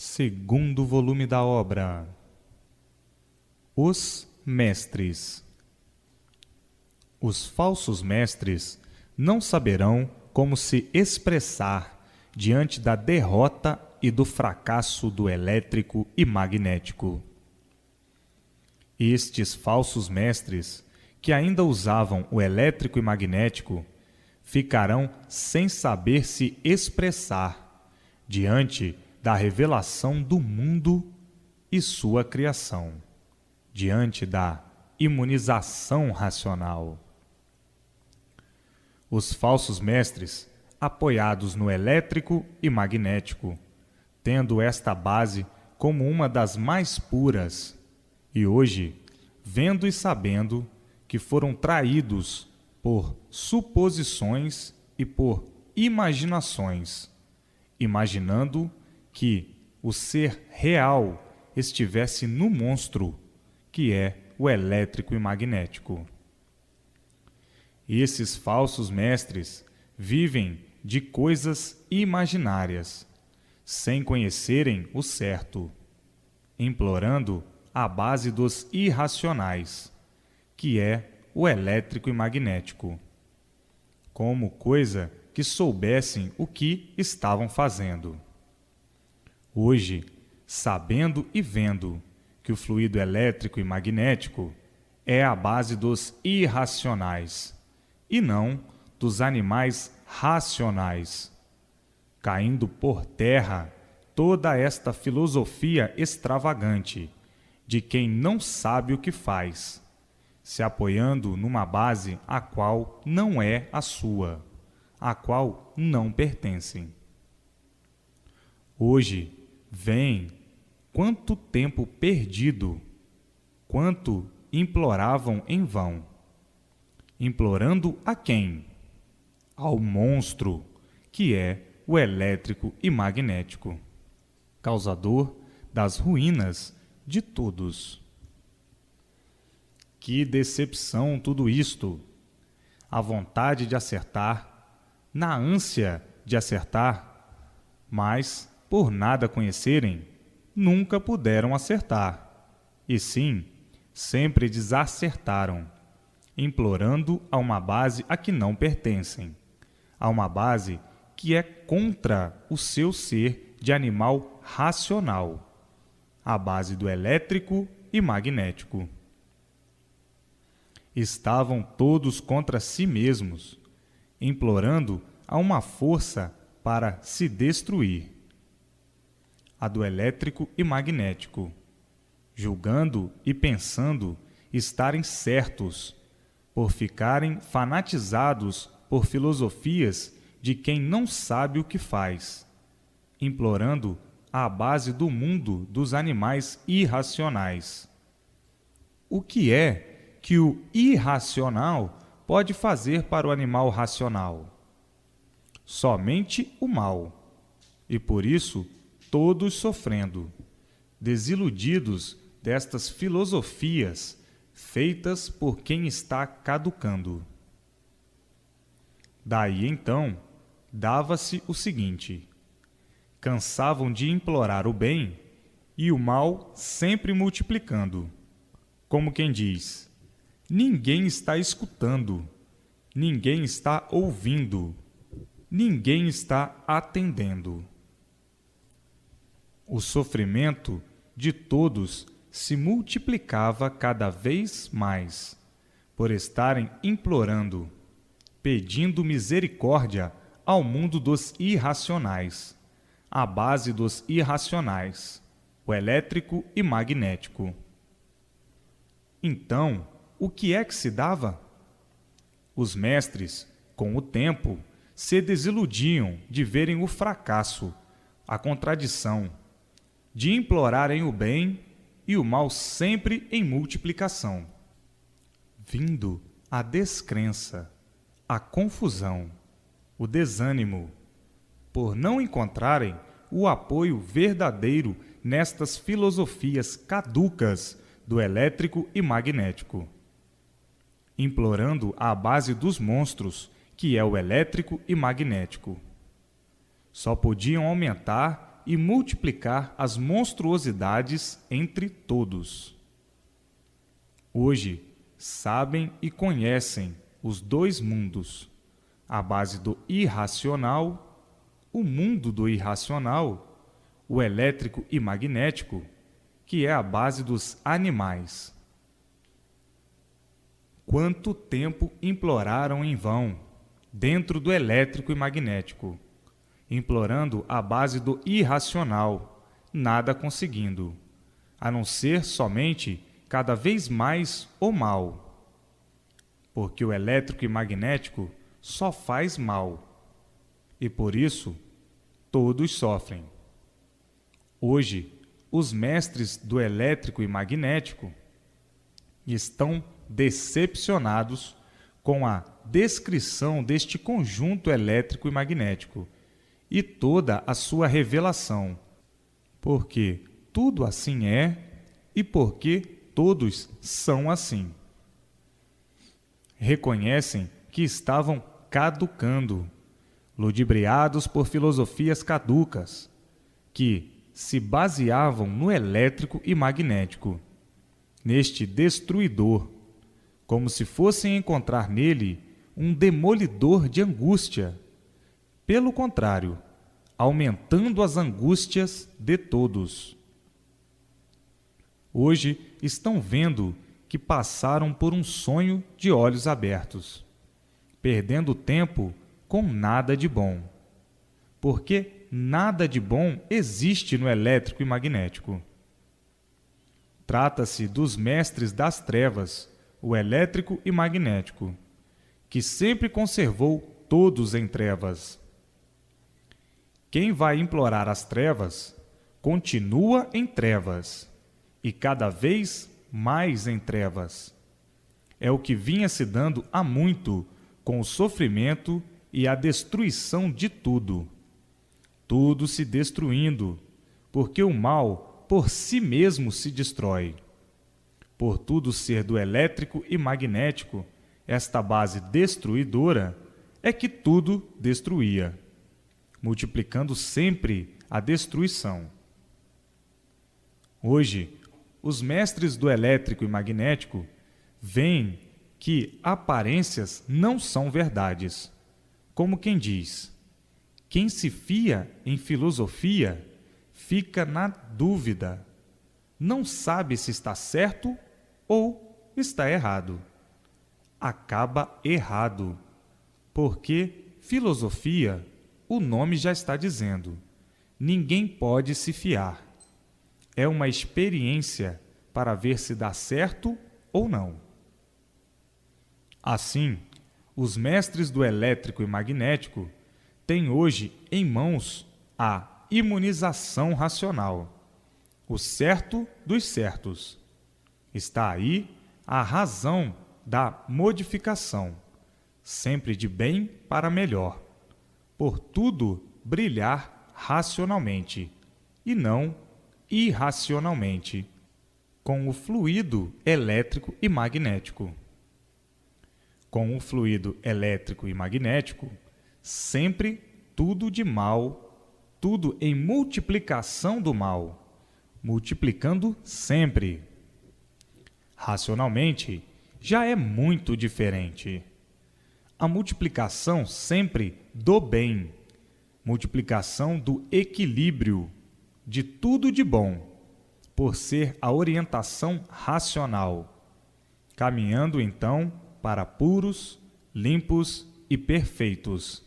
Segundo volume da obra. Os mestres. Os falsos mestres não saberão como se expressar diante da derrota e do fracasso do elétrico e magnético. Estes falsos mestres, que ainda usavam o elétrico e magnético, ficarão sem saber se expressar diante da revelação do mundo e sua criação, diante da imunização racional. Os falsos mestres, apoiados no elétrico e magnético, tendo esta base como uma das mais puras, e hoje, vendo e sabendo que foram traídos por suposições e por imaginações, imaginando que o ser real estivesse no monstro, que é o elétrico e magnético. Esses falsos mestres vivem de coisas imaginárias, sem conhecerem o certo, implorando a base dos irracionais, que é o elétrico e magnético, como coisa que soubessem o que estavam fazendo. Hoje, sabendo e vendo que o fluido elétrico e magnético é a base dos irracionais e não dos animais racionais, caindo por terra toda esta filosofia extravagante de quem não sabe o que faz, se apoiando numa base a qual não é a sua, a qual não pertencem. Hoje, vem quanto tempo perdido, quanto imploravam em vão. Implorando a quem? Ao monstro, que é o elétrico e magnético, causador das ruínas de todos. Que decepção tudo isto! A vontade de acertar, na ânsia de acertar, mas, por nada conhecerem, nunca puderam acertar, e sim, sempre desacertaram, implorando a uma base a que não pertencem, a uma base que é contra o seu ser de animal racional, a base do elétrico e magnético. Estavam todos contra si mesmos, implorando a uma força para se destruir, a do elétrico e magnético, julgando e pensando estarem certos, por ficarem fanatizados por filosofias de quem não sabe o que faz, implorando a base do mundo dos animais irracionais. O que é que o irracional pode fazer para o animal racional? Somente o mal, e por isso todos sofrendo, desiludidos destas filosofias feitas por quem está caducando. Daí então, dava-se o seguinte: cansavam de implorar o bem e o mal sempre multiplicando, como quem diz: ninguém está escutando, ninguém está ouvindo, ninguém está atendendo. O sofrimento de todos se multiplicava cada vez mais, por estarem implorando, pedindo misericórdia ao mundo dos irracionais, a base dos irracionais, o elétrico e magnético. Então, o que é que se dava? Os mestres, com o tempo, se desiludiam de verem o fracasso, a contradição, de implorarem o bem e o mal sempre em multiplicação, vindo a descrença, a confusão, o desânimo, por não encontrarem o apoio verdadeiro nestas filosofias caducas do elétrico e magnético, implorando a base dos monstros, que é o elétrico e magnético. Só podiam aumentar e multiplicar as monstruosidades entre todos. Hoje, sabem e conhecem os dois mundos, a base do irracional, o mundo do irracional, o elétrico e magnético, que é a base dos animais. Quanto tempo imploraram em vão, dentro do elétrico e magnético, implorando a base do irracional, nada conseguindo, a não ser somente cada vez mais o mal. Porque o elétrico e magnético só faz mal, e por isso todos sofrem. Hoje, os mestres do elétrico e magnético estão decepcionados com a descrição deste conjunto elétrico e magnético e toda a sua revelação, porque tudo assim é e porque todos são assim. Reconhecem que estavam caducando, ludibriados por filosofias caducas, que se baseavam no elétrico e magnético, neste destruidor, como se fossem encontrar nele um demolidor de angústia. Pelo contrário, aumentando as angústias de todos. Hoje estão vendo que passaram por um sonho de olhos abertos, perdendo tempo com nada de bom, porque nada de bom existe no elétrico e magnético. Trata-se dos mestres das trevas, o elétrico e magnético, que sempre conservou todos em trevas. Quem vai implorar as trevas, continua em trevas, e cada vez mais em trevas. É o que vinha se dando há muito com o sofrimento e a destruição de tudo. Tudo se destruindo, porque o mal por si mesmo se destrói. Por tudo ser do elétrico e magnético, esta base destruidora é que tudo destruía, multiplicando sempre a destruição. Hoje, os mestres do elétrico e magnético veem que aparências não são verdades, como quem diz: quem se fia em filosofia fica na dúvida, não sabe se está certo ou está errado. Acaba errado, porque filosofia, o nome já está dizendo, ninguém pode se fiar. É uma experiência para ver se dá certo ou não. Assim, os mestres do elétrico e magnético têm hoje em mãos a imunização racional, o certo dos certos. Está aí a razão da modificação, sempre de bem para melhor, por tudo brilhar racionalmente e não irracionalmente, com o fluido elétrico e magnético. Com o fluido elétrico e magnético, sempre tudo de mal, tudo em multiplicação do mal, multiplicando sempre. Racionalmente, já é muito diferente. A multiplicação sempre do bem, multiplicação do equilíbrio, de tudo de bom, por ser a orientação racional, caminhando então para puros, limpos e perfeitos,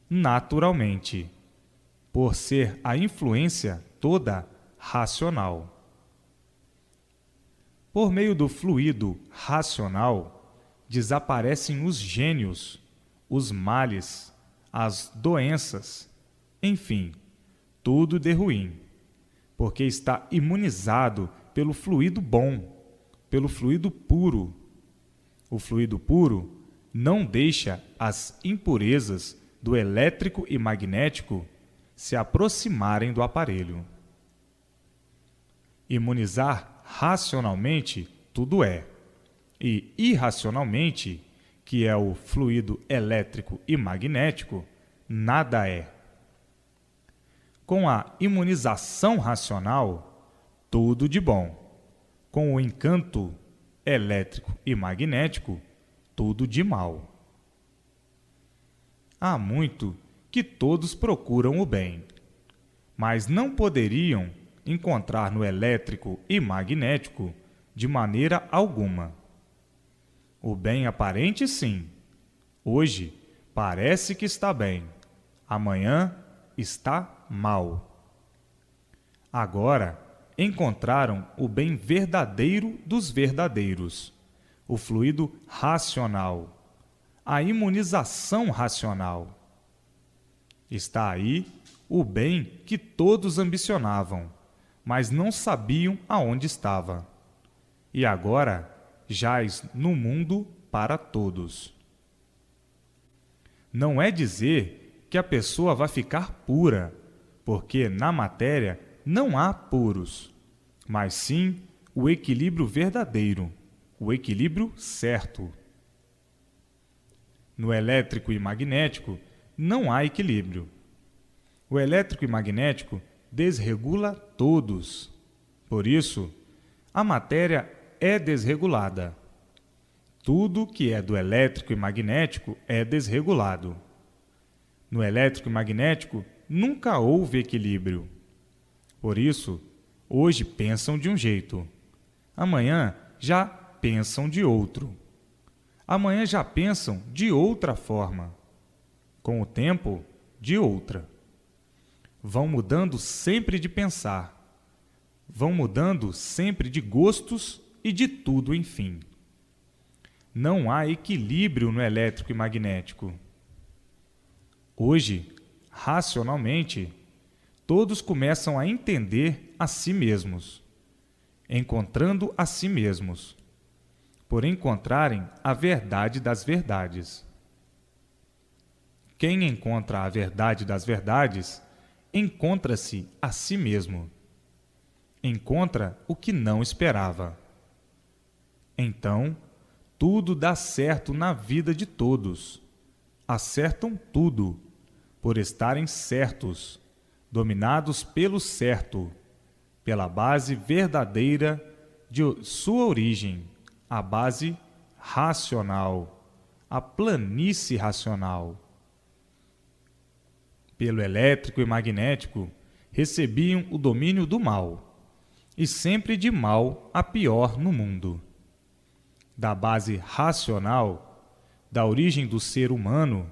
naturalmente, por ser a influência toda racional. Por meio do fluido racional, desaparecem os gênios, os males, as doenças, enfim, tudo de ruim, porque está imunizado pelo fluido bom, pelo fluido puro. O fluido puro não deixa as impurezas do elétrico e magnético se aproximarem do aparelho. Imunizar racionalmente tudo é, e irracionalmente, que é o fluido elétrico e magnético, nada é. Com a imunização racional, tudo de bom. Com o encanto elétrico e magnético, tudo de mal. Há muito que todos procuram o bem, mas não poderiam encontrar no elétrico e magnético de maneira alguma. O bem aparente, sim. Hoje parece que está bem, amanhã está mal. Agora encontraram o bem verdadeiro dos verdadeiros, o fluido racional, a imunização racional. Está aí o bem que todos ambicionavam, mas não sabiam aonde estava. E agora jaz no mundo para todos. Não é dizer que a pessoa vai ficar pura, porque na matéria não há puros, mas sim o equilíbrio verdadeiro, o equilíbrio certo. No elétrico e magnético não há equilíbrio. O elétrico e magnético desregula todos. Por isso, a matéria é desregulada. Tudo que é do elétrico e magnético é desregulado. No elétrico e magnético nunca houve equilíbrio. Por isso, hoje pensam de um jeito. Amanhã já pensam de outro. Amanhã já pensam de outra forma. Com o tempo, de outra. Vão mudando sempre de pensar. Vão mudando sempre de gostos e de tudo, enfim. Não há equilíbrio no elétrico e magnético. Hoje, racionalmente, todos começam a entender a si mesmos, encontrando a si mesmos, por encontrarem a verdade das verdades. Quem encontra a verdade das verdades, encontra-se a si mesmo. Encontra o que não esperava. Então, tudo dá certo na vida de todos. Acertam tudo, por estarem certos, dominados pelo certo, pela base verdadeira de sua origem, a base racional, a planície racional. Pelo elétrico e magnético, recebiam o domínio do mal, e sempre de mal a pior no mundo. Da base racional, da origem do ser humano,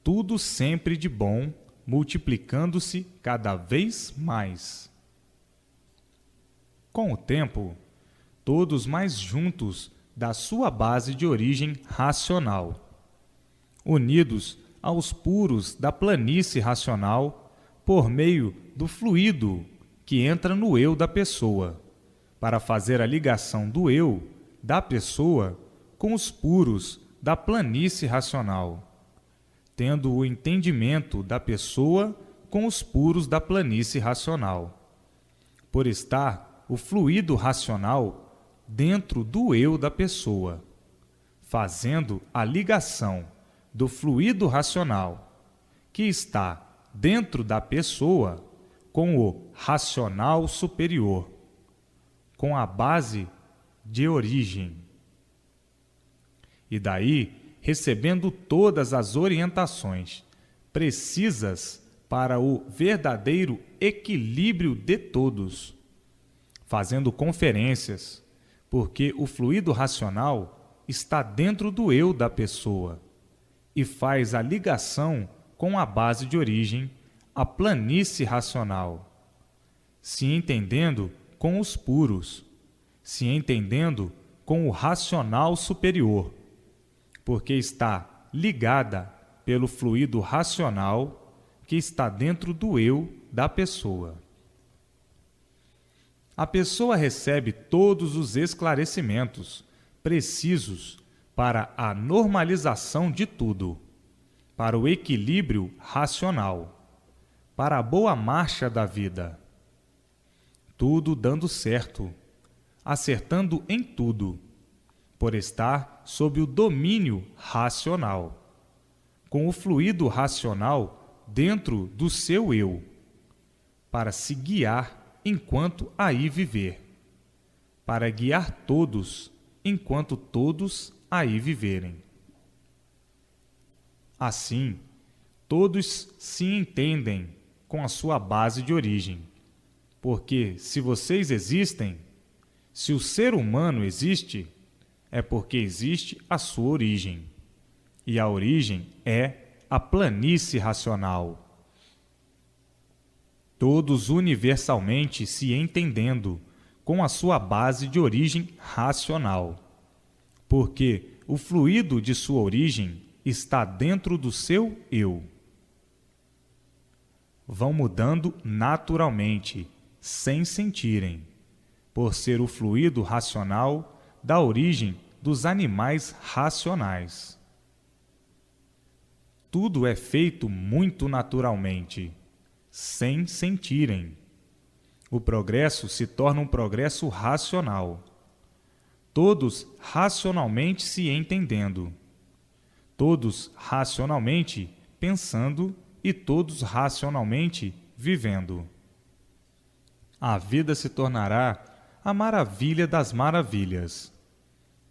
tudo sempre de bom, multiplicando-se cada vez mais. Com o tempo, todos mais juntos da sua base de origem racional, unidos aos puros da planície racional por meio do fluido que entra no eu da pessoa, para fazer a ligação do eu da pessoa com os puros da planície racional, tendo o entendimento da pessoa com os puros da planície racional, por estar o fluido racional dentro do eu da pessoa, fazendo a ligação do fluido racional, que está dentro da pessoa, com o racional superior, com a base de origem. E daí, recebendo todas as orientações precisas para o verdadeiro equilíbrio de todos, fazendo conferências, porque o fluido racional está dentro do eu da pessoa e faz a ligação com a base de origem, a planície racional, se entendendo com os puros, se entendendo com o racional superior, porque está ligada pelo fluido racional que está dentro do eu da pessoa. A pessoa recebe todos os esclarecimentos precisos para a normalização de tudo, para o equilíbrio racional, para a boa marcha da vida. Tudo dando certo, acertando em tudo, por estar sob o domínio racional, com o fluido racional dentro do seu eu, para se guiar enquanto aí viver, para guiar todos enquanto todos aí viverem. Assim, todos se entendem com a sua base de origem, porque se vocês existem, se o ser humano existe, é porque existe a sua origem, e a origem é a planície racional. Todos universalmente se entendendo com a sua base de origem racional, porque o fluido de sua origem está dentro do seu eu. Vão mudando naturalmente, sem sentirem, por ser o fluido racional da origem dos animais racionais. Tudo é feito muito naturalmente, sem sentirem. O progresso se torna um progresso racional. Todos racionalmente se entendendo. Todos racionalmente pensando e todos racionalmente vivendo. A vida se tornará a maravilha das maravilhas.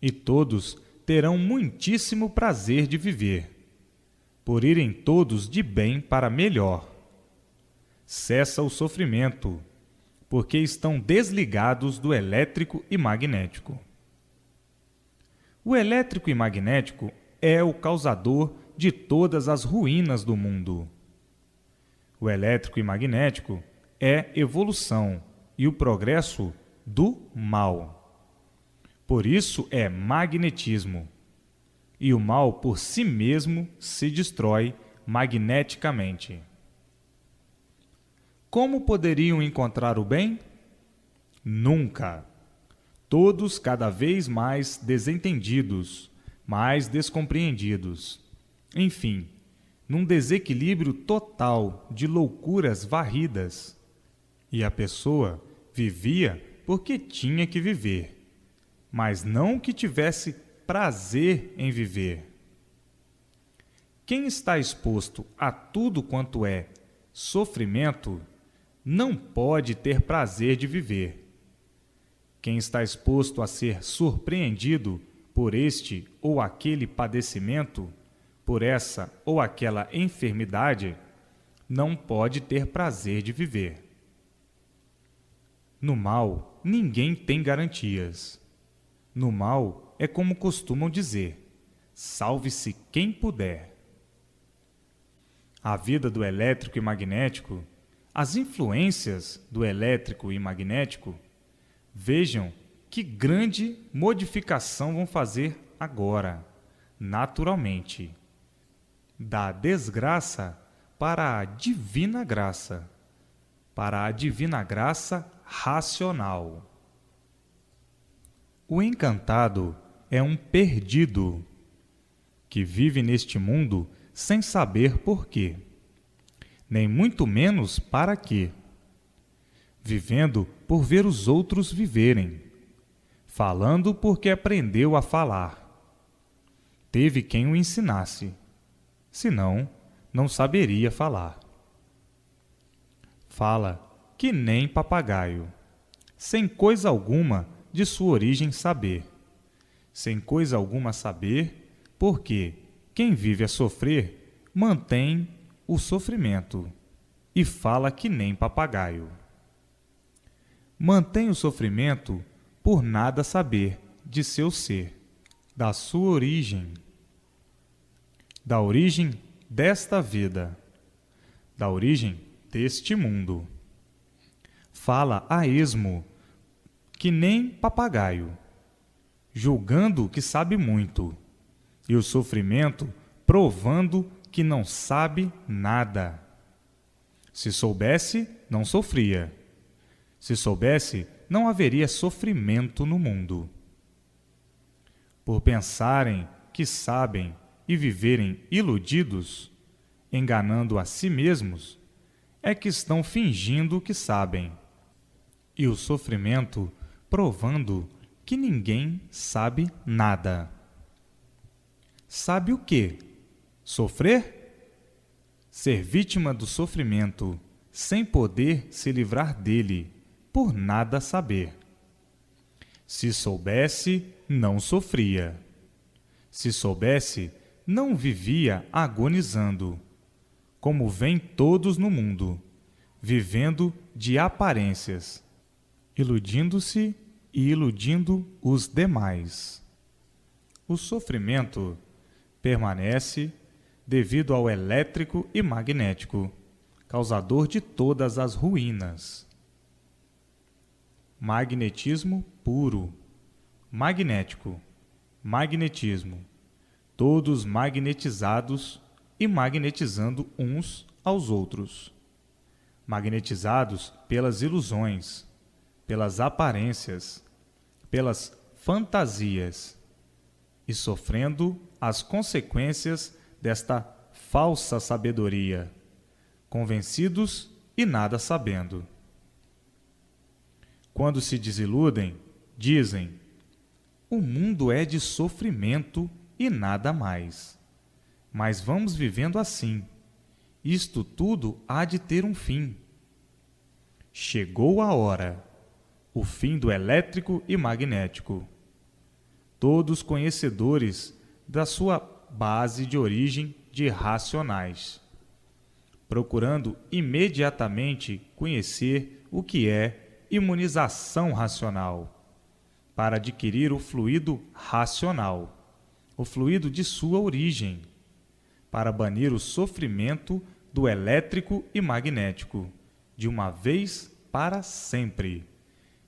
E todos terão muitíssimo prazer de viver, por irem todos de bem para melhor. Cessa o sofrimento, porque estão desligados do elétrico e magnético. O elétrico e magnético é o causador de todas as ruínas do mundo. O elétrico e magnético é evolução e o progresso do mal. Por isso é magnetismo. E o mal por si mesmo se destrói magneticamente. Como poderiam encontrar o bem? Nunca. Todos cada vez mais desentendidos, mais descompreendidos. Enfim, num desequilíbrio total de loucuras varridas. E a pessoa vivia porque tinha que viver, mas não que tivesse prazer em viver. Quem está exposto a tudo quanto é sofrimento não pode ter prazer de viver. Quem está exposto a ser surpreendido por este ou aquele padecimento, por essa ou aquela enfermidade, não pode ter prazer de viver. No mal, ninguém tem garantias. No mal, é como costumam dizer: salve-se quem puder. A vida do elétrico e magnético, as influências do elétrico e magnético, vejam que grande modificação vão fazer agora, naturalmente. Da desgraça para a divina graça, para a divina graça racional. O encantado é um perdido, que vive neste mundo sem saber por quê, nem muito menos para quê, vivendo por ver os outros viverem, falando porque aprendeu a falar. Teve quem o ensinasse, senão não saberia falar. Fala que nem papagaio, sem coisa alguma de sua origem saber, sem coisa alguma saber, porque quem vive a sofrer mantém o sofrimento e fala que nem papagaio. Mantém o sofrimento por nada saber de seu ser, da sua origem, da origem desta vida, da origem deste mundo. Fala a esmo, que nem papagaio, julgando que sabe muito, e o sofrimento provando que não sabe nada. Se soubesse, não sofria. Se soubesse, não haveria sofrimento no mundo. Por pensarem que sabem e viverem iludidos, enganando a si mesmos, é que estão fingindo que sabem. E o sofrimento provando que ninguém sabe nada. Sabe o quê? Sofrer? Ser vítima do sofrimento sem poder se livrar dele, por nada saber. Se soubesse, não sofria. Se soubesse, não vivia agonizando, como vêm todos no mundo, vivendo de aparências, iludindo-se e iludindo os demais. O sofrimento permanece devido ao elétrico e magnético, causador de todas as ruínas. Magnetismo puro, magnético, magnetismo, todos magnetizados e magnetizando uns aos outros, magnetizados pelas ilusões, pelas aparências, pelas fantasias, e sofrendo as consequências desta falsa sabedoria, convencidos e nada sabendo. Quando se desiludem, dizem: o mundo é de sofrimento e nada mais. Mas vamos vivendo assim. Isto tudo há de ter um fim. Chegou a hora, o fim do elétrico e magnético. Todos conhecedores da sua base de origem de racionais, procurando imediatamente conhecer o que é imunização racional, para adquirir o fluido racional, o fluido de sua origem, para banir o sofrimento do elétrico e magnético, de uma vez para sempre,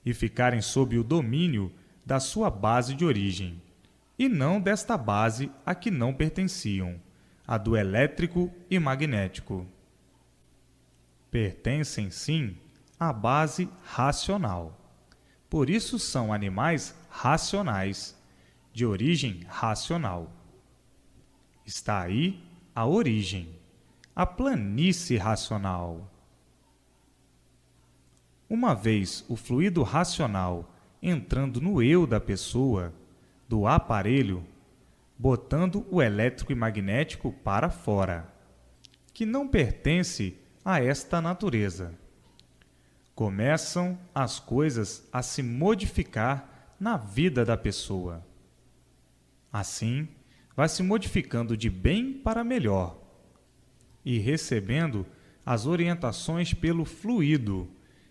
e ficarem sob o domínio da sua base de origem, e não desta base a que não pertenciam, a do elétrico e magnético. Pertencem, sim, à base racional. Por isso são animais racionais, de origem racional. Está aí a origem, a planície racional. Uma vez o fluido racional entrando no eu da pessoa, do aparelho, botando o elétrico e magnético para fora, que não pertence a esta natureza. Começam as coisas a se modificar na vida da pessoa. Assim, vai se modificando de bem para melhor e recebendo as orientações pelo fluido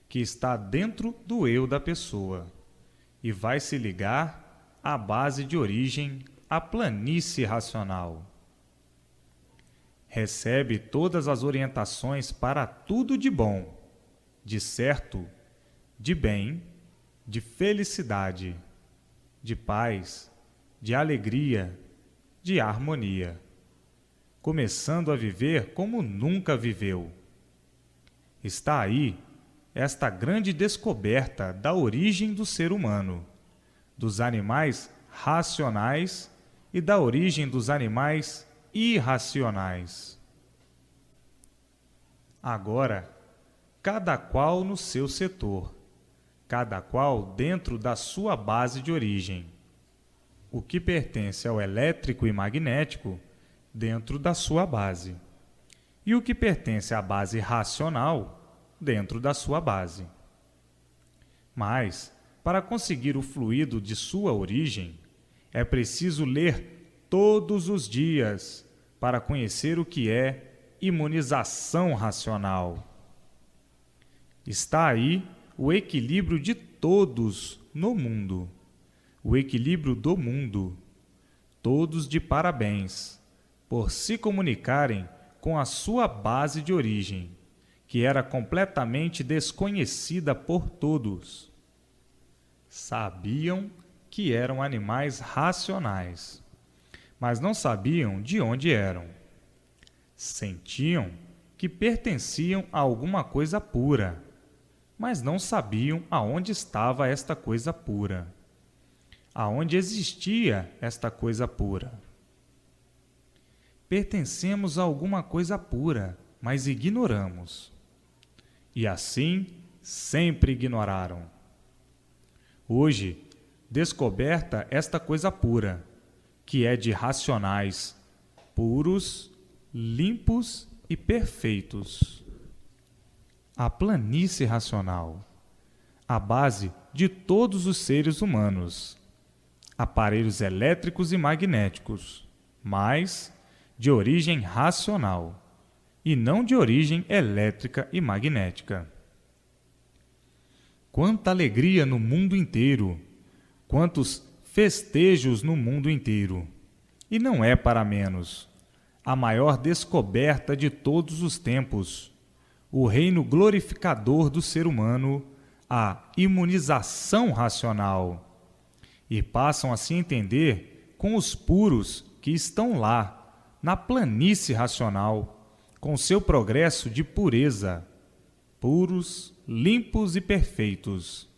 que está dentro do eu da pessoa e vai se ligar à base de origem, à planície racional. Recebe todas as orientações para tudo de bom, de certo, de bem, de felicidade, de paz, de alegria, de harmonia, começando a viver como nunca viveu. Está aí esta grande descoberta da origem do ser humano, dos animais racionais e da origem dos animais irracionais. Agora, cada qual no seu setor, cada qual dentro da sua base de origem. O que pertence ao elétrico e magnético, dentro da sua base. E o que pertence à base racional, dentro da sua base. Mas, para conseguir o fluido de sua origem, é preciso ler todos os dias para conhecer o que é imunização racional. Está aí o equilíbrio de todos no mundo, o equilíbrio do mundo, todos de parabéns, por se comunicarem com a sua base de origem, que era completamente desconhecida por todos. Sabiam que eram animais racionais, mas não sabiam de onde eram. Sentiam que pertenciam a alguma coisa pura, mas não sabiam aonde estava esta coisa pura, aonde existia esta coisa pura. Pertencemos a alguma coisa pura, mas ignoramos. E assim sempre ignoraram. Hoje, descoberta esta coisa pura, que é de racionais, puros, limpos e perfeitos. a planície racional, a base de todos os seres humanos, aparelhos elétricos e magnéticos, mas de origem racional e não de origem elétrica e magnética. Quanta alegria no mundo inteiro, quantos festejos no mundo inteiro! E não é para menos. A maior descoberta de todos os tempos, o reino glorificador do ser humano, a imunização racional. E passam a se entender com os puros que estão lá, na planície racional, com seu progresso de pureza, puros, limpos e perfeitos.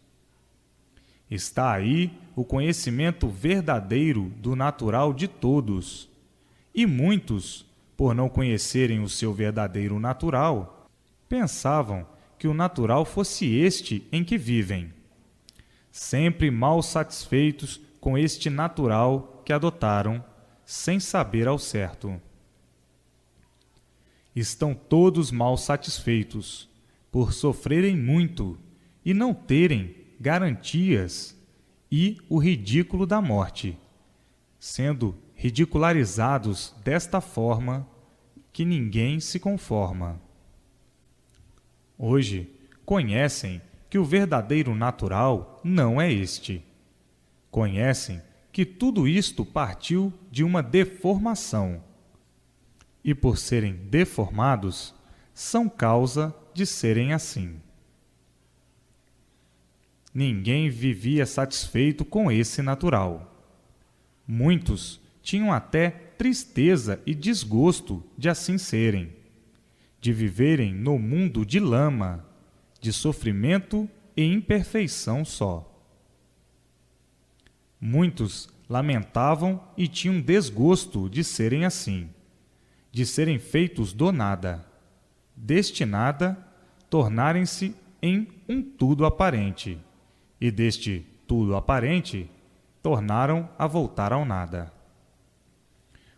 Está aí o conhecimento verdadeiro do natural de todos. E muitos, por não conhecerem o seu verdadeiro natural, pensavam que o natural fosse este em que vivem, sempre mal satisfeitos com este natural que adotaram, sem saber ao certo. Estão todos mal satisfeitos, por sofrerem muito e não terem garantias e o ridículo da morte, sendo ridicularizados desta forma que ninguém se conforma. Hoje, conhecem que o verdadeiro natural não é este. Conhecem que tudo isto partiu de uma deformação. E por serem deformados, são causa de serem assim. Ninguém vivia satisfeito com esse natural. Muitos tinham até tristeza e desgosto de assim serem, de viverem no mundo de lama, de sofrimento e imperfeição só. Muitos lamentavam e tinham desgosto de serem assim, de serem feitos do nada, deste nada tornarem-se em um tudo aparente, e deste tudo aparente tornaram a voltar ao nada.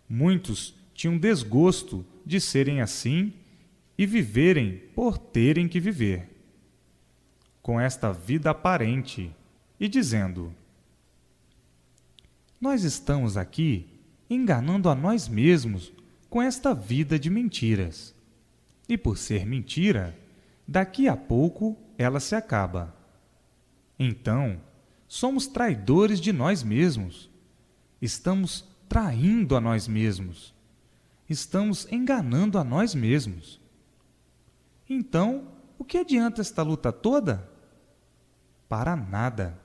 Muitos tinham desgosto de serem assim e viverem por terem que viver, com esta vida aparente, e dizendo: nós estamos aqui enganando a nós mesmos com esta vida de mentiras. E por ser mentira, daqui a pouco ela se acaba. Então, somos traidores de nós mesmos. Estamos traindo a nós mesmos. Estamos enganando a nós mesmos. Então, o que adianta esta luta toda? Para nada.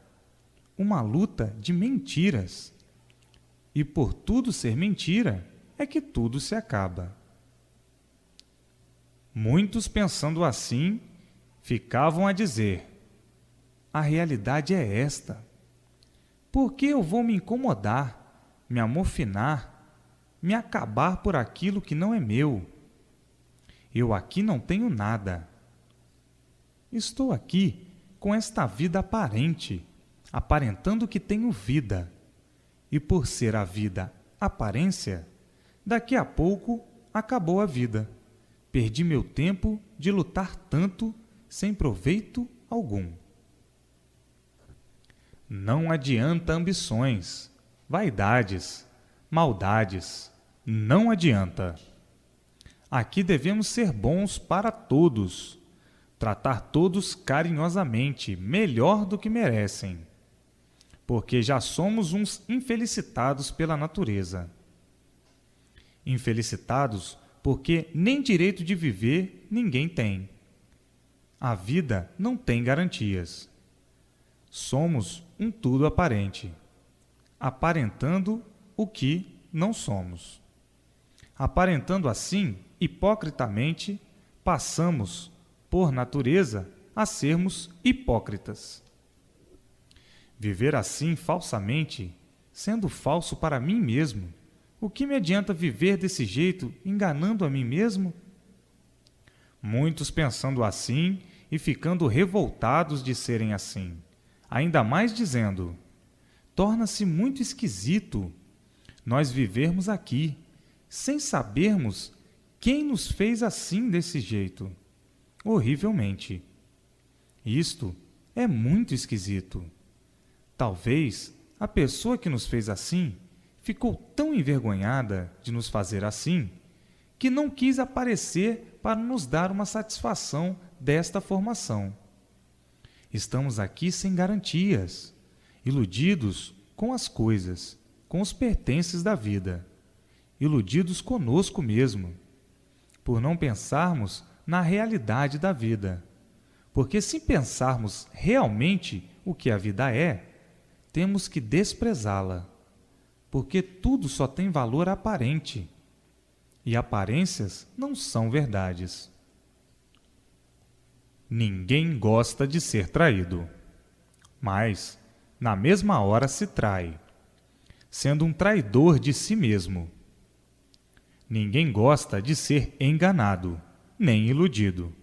Uma luta de mentiras. E por tudo ser mentira, é que tudo se acaba. Muitos, pensando assim, ficavam a dizer: a realidade é esta. Por que eu vou me incomodar, me amofinar, me acabar por aquilo que não é meu? Eu aqui não tenho nada. Estou aqui com esta vida aparente, aparentando que tenho vida. E por ser a vida aparência, daqui a pouco acabou a vida. Perdi meu tempo de lutar tanto sem proveito algum. Não adianta ambições, vaidades, maldades. Não adianta. Aqui devemos ser bons para todos, tratar todos carinhosamente, melhor do que merecem, porque já somos uns infelicitados pela natureza. Infelicitados porque nem direito de viver ninguém tem. A vida não tem garantias. Somos um tudo aparente, aparentando o que não somos. Aparentando assim, hipocritamente, passamos, por natureza, a sermos hipócritas. Viver assim falsamente, sendo falso para mim mesmo, o que me adianta viver desse jeito, enganando a mim mesmo? Muitos pensando assim e ficando revoltados de serem assim, ainda mais dizendo: torna-se muito esquisito nós vivermos aqui, sem sabermos quem nos fez assim desse jeito. horrivelmente. Isto é muito esquisito. Talvez a pessoa que nos fez assim ficou tão envergonhada de nos fazer assim que não quis aparecer para nos dar uma satisfação desta formação. Estamos aqui sem garantias, iludidos com as coisas, com os pertences da vida, iludidos conosco mesmo, por não pensarmos na realidade da vida. Porque se pensarmos realmente o que a vida é, temos que desprezá-la, porque tudo só tem valor aparente, e aparências não são verdades. Ninguém gosta de ser traído, mas, na mesma hora, se trai, sendo um traidor de si mesmo. Ninguém gosta de ser enganado, nem iludido,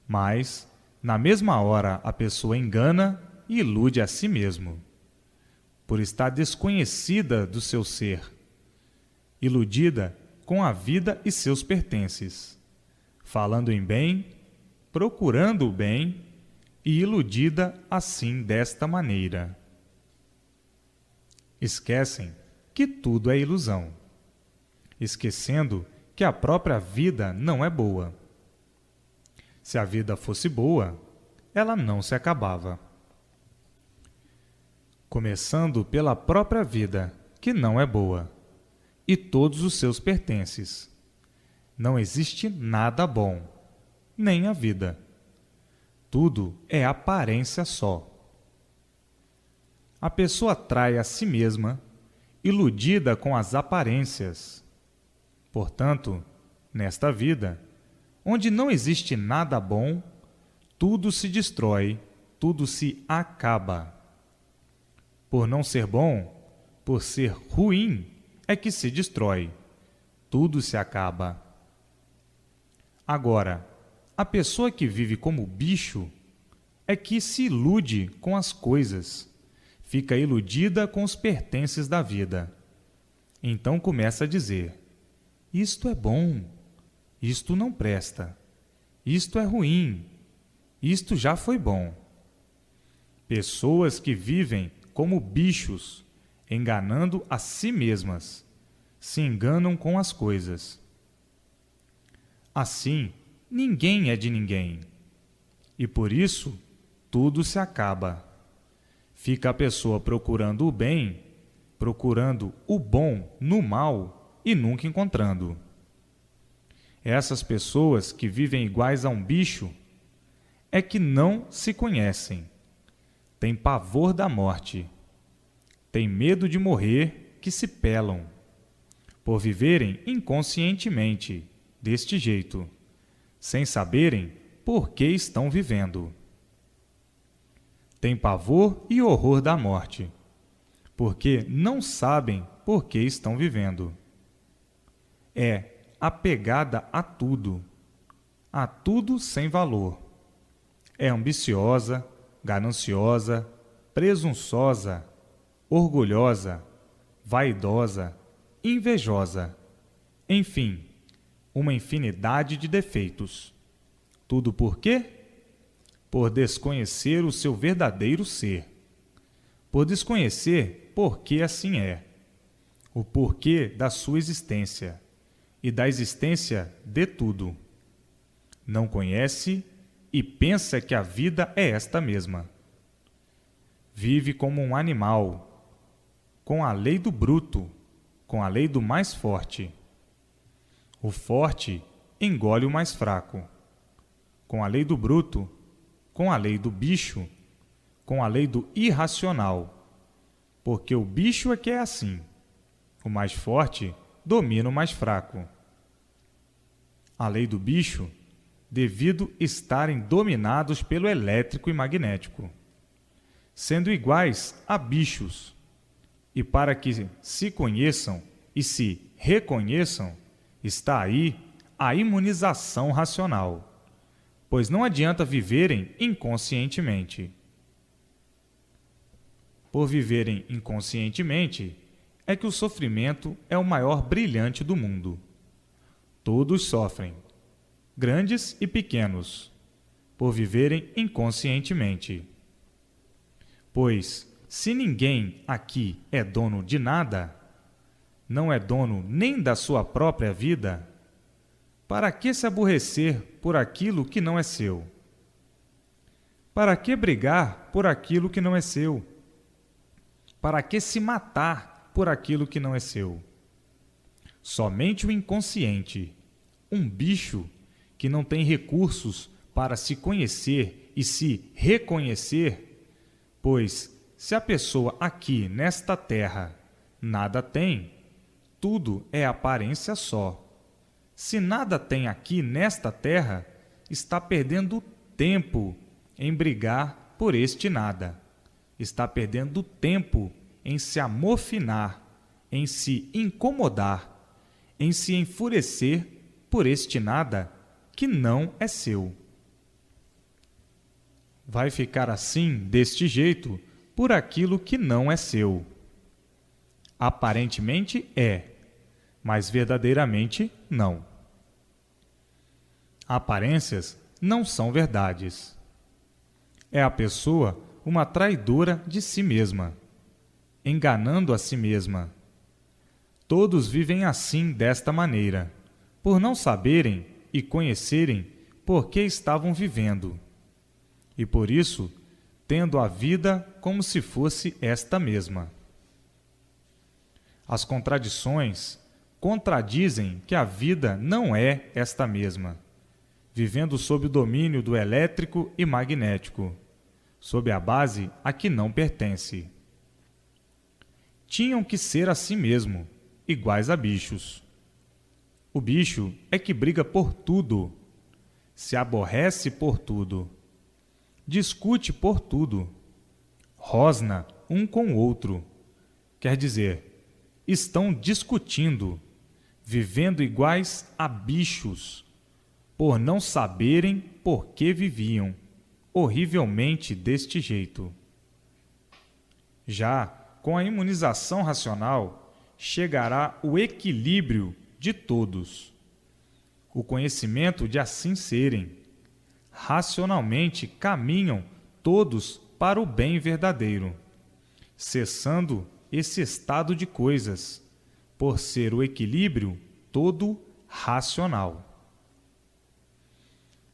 mas, na mesma hora, a pessoa engana e ilude a si mesmo, por estar desconhecida do seu ser, iludida com a vida e seus pertences, falando em bem, procurando o bem e iludida assim desta maneira. Esquecem que tudo é ilusão, esquecendo que a própria vida não é boa. Se a vida fosse boa, ela não se acabava. Começando pela própria vida, que não é boa, e todos os seus pertences. Não existe nada bom, nem a vida. Tudo é aparência só. A pessoa trai a si mesma, iludida com as aparências. Portanto, nesta vida, onde não existe nada bom, tudo se destrói, tudo se acaba. Por não ser bom, por ser ruim, é que se destrói, tudo se acaba. Agora, a pessoa que vive como bicho é que se ilude com as coisas, fica iludida com os pertences da vida. Então começa a dizer: isto é bom, isto não presta, isto é ruim, isto já foi bom. Pessoas que vivem como bichos, enganando a si mesmas, se enganam com as coisas. Assim, ninguém é de ninguém, e por isso tudo se acaba. Fica a pessoa procurando o bem, procurando o bom no mal e nunca encontrando. Essas pessoas que vivem iguais a um bicho é que não se conhecem, têm pavor da morte, têm medo de morrer, que se pelam, por viverem inconscientemente, deste jeito, sem saberem por que estão vivendo. Têm pavor e horror da morte, porque não sabem por que estão vivendo. É apegada a tudo sem valor. É ambiciosa, gananciosa, presunçosa, orgulhosa, vaidosa, invejosa, enfim, uma infinidade de defeitos. Tudo por quê? Por desconhecer o seu verdadeiro ser, por desconhecer por que assim é, o porquê da sua existência e da existência de tudo. Não conhece e pensa que a vida é esta mesma. Vive como um animal, com a lei do bruto, com a lei do mais forte. O forte engole o mais fraco. Com a lei do bruto, com a lei do bicho, com a lei do irracional. Porque o bicho é que é assim. O mais forte domina o mais fraco. A lei do bicho, devido estarem dominados pelo elétrico e magnético, sendo iguais a bichos, e para que se conheçam e se reconheçam, está aí a imunização racional, pois não adianta viverem inconscientemente. Por viverem inconscientemente, é que o sofrimento é o maior brilhante do mundo. Todos sofrem, grandes e pequenos, por viverem inconscientemente. Pois, se ninguém aqui é dono de nada, não é dono nem da sua própria vida, para que se aborrecer por aquilo que não é seu? Para que brigar por aquilo que não é seu? Para que se matar por aquilo que não é seu? Somente o inconsciente, um bicho que não tem recursos para se conhecer e se reconhecer, pois se a pessoa aqui nesta terra nada tem, tudo é aparência só. Se nada tem aqui nesta terra, está perdendo tempo em brigar por este nada. Está perdendo tempo em se amofinar, em se incomodar, em se enfurecer por este nada que não é seu. Vai ficar assim, deste jeito, por aquilo que não é seu. Aparentemente é, mas verdadeiramente não. Aparências não são verdades. É a pessoa uma traidora de si mesma, enganando a si mesma. Todos vivem assim desta maneira, por não saberem e conhecerem por que estavam vivendo, e por isso tendo a vida como se fosse esta mesma. As contradições contradizem que a vida não é esta mesma, vivendo sob o domínio do elétrico e magnético, sob a base a que não pertence. Tinham que ser assim mesmo, iguais a bichos. O bicho é que briga por tudo, se aborrece por tudo, discute por tudo, rosna um com o outro, quer dizer, estão discutindo, vivendo iguais a bichos, por não saberem por que viviam horrivelmente deste jeito. Já com a imunização racional, chegará o equilíbrio de todos, o conhecimento de assim serem. Racionalmente caminham todos para o bem verdadeiro, cessando esse estado de coisas, por ser o equilíbrio todo racional.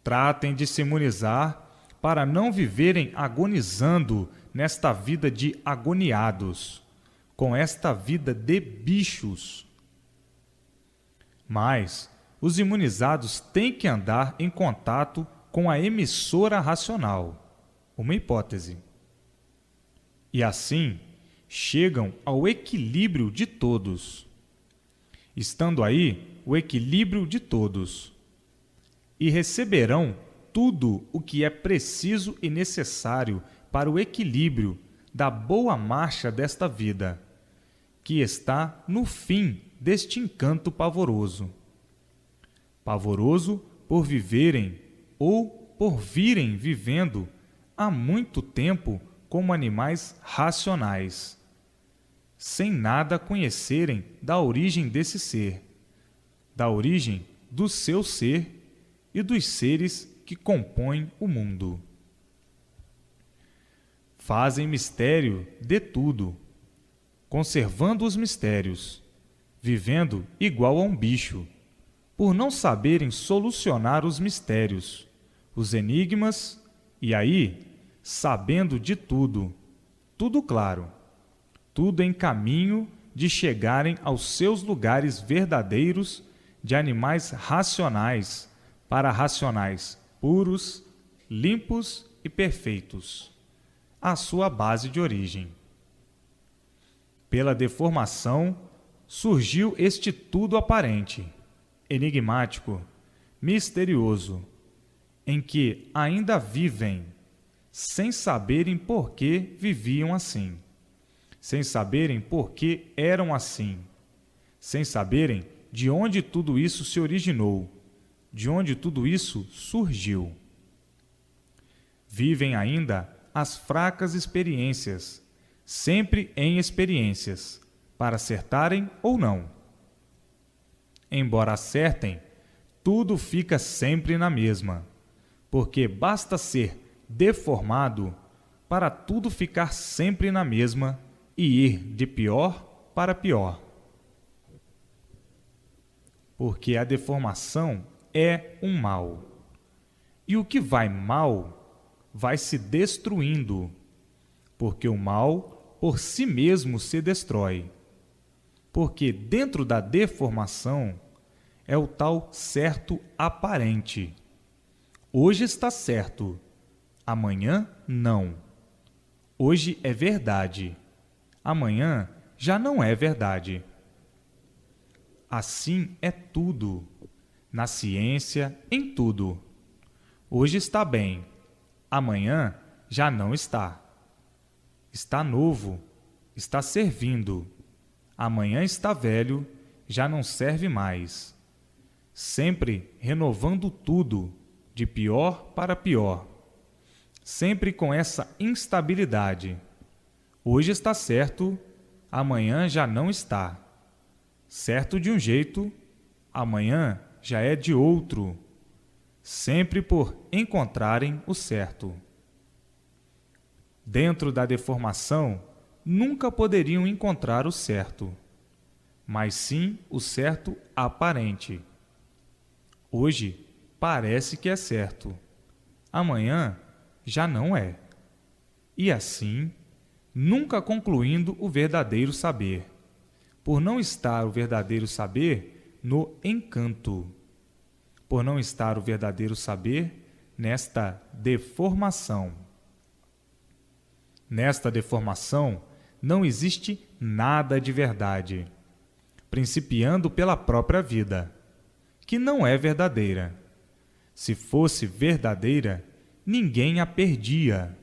Tratem de se imunizar para não viverem agonizando nesta vida de agoniados, com esta vida de bichos. Mas os imunizados têm que andar em contato com a emissora racional, uma hipótese. E assim chegam ao equilíbrio de todos. Estando aí o equilíbrio de todos, e receberão tudo o que é preciso e necessário para o equilíbrio da boa marcha desta vida, que está no fim deste encanto pavoroso. Pavoroso por viverem ou por virem vivendo há muito tempo como animais racionais, sem nada conhecerem da origem desse ser, da origem do seu ser e dos seres que compõem o mundo. Fazem mistério de tudo, conservando os mistérios, vivendo igual a um bicho, por não saberem solucionar os mistérios, os enigmas, e aí, sabendo de tudo, tudo claro, tudo em caminho de chegarem aos seus lugares verdadeiros de animais racionais para racionais puros, limpos e perfeitos, a sua base de origem. Pela deformação, surgiu este tudo aparente, enigmático, misterioso, em que ainda vivem, sem saberem por que viviam assim, sem saberem por que eram assim, sem saberem de onde tudo isso se originou, de onde tudo isso surgiu. Vivem ainda as fracas experiências, sempre em experiências, para acertarem ou não. Embora acertem, tudo fica sempre na mesma, porque basta ser deformado para tudo ficar sempre na mesma e ir de pior para pior. Porque a deformação é um mal. E o que vai mal vai se destruindo, porque o mal por si mesmo se destrói. Porque dentro da deformação é o tal certo aparente. Hoje está certo, amanhã não. Hoje é verdade, amanhã já não é verdade. Assim é tudo, na ciência, em tudo. Hoje está bem, amanhã já não está. Está novo, está servindo. Amanhã está velho, já não serve mais. Sempre renovando tudo, de pior para pior. Sempre com essa instabilidade. Hoje está certo, amanhã já não está. Certo de um jeito, amanhã já é de outro. Sempre por encontrarem o certo. Dentro da deformação, nunca poderiam encontrar o certo, mas sim o certo aparente. Hoje parece que é certo, amanhã já não é. E assim, nunca concluindo o verdadeiro saber, por não estar o verdadeiro saber no encanto, por não estar o verdadeiro saber nesta deformação. Nesta deformação não existe nada de verdade, principiando pela própria vida, que não é verdadeira. Se fosse verdadeira, ninguém a perdia.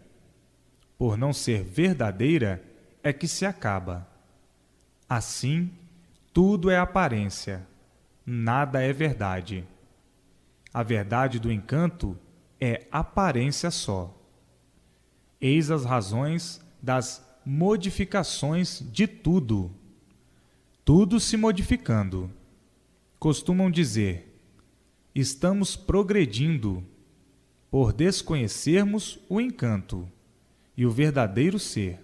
Por não ser verdadeira é que se acaba. Assim, tudo é aparência, nada é verdade. A verdade do encanto é aparência só. Eis as razões das modificações de tudo. Tudo se modificando. Costumam dizer, estamos progredindo, por desconhecermos o encanto e o verdadeiro ser.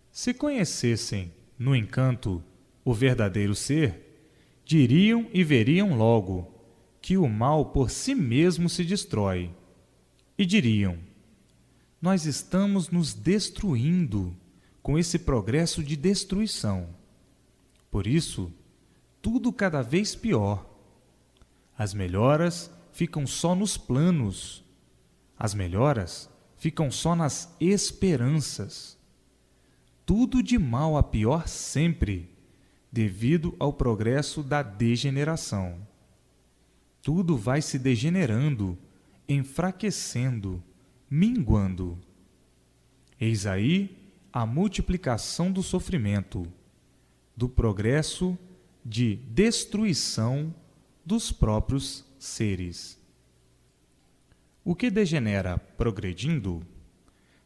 Se conhecessem, no encanto, o verdadeiro ser, diriam e veriam logo que o mal por si mesmo se destrói. E diriam, nós estamos nos destruindo com esse progresso de destruição. Por isso, tudo cada vez pior. As melhoras ficam só nos planos. As melhoras ficam só nas esperanças. Tudo de mal a pior sempre, devido ao progresso da degeneração. Tudo vai se degenerando, enfraquecendo, minguando. Eis aí a multiplicação do sofrimento, do progresso de destruição dos próprios seres. O que degenera progredindo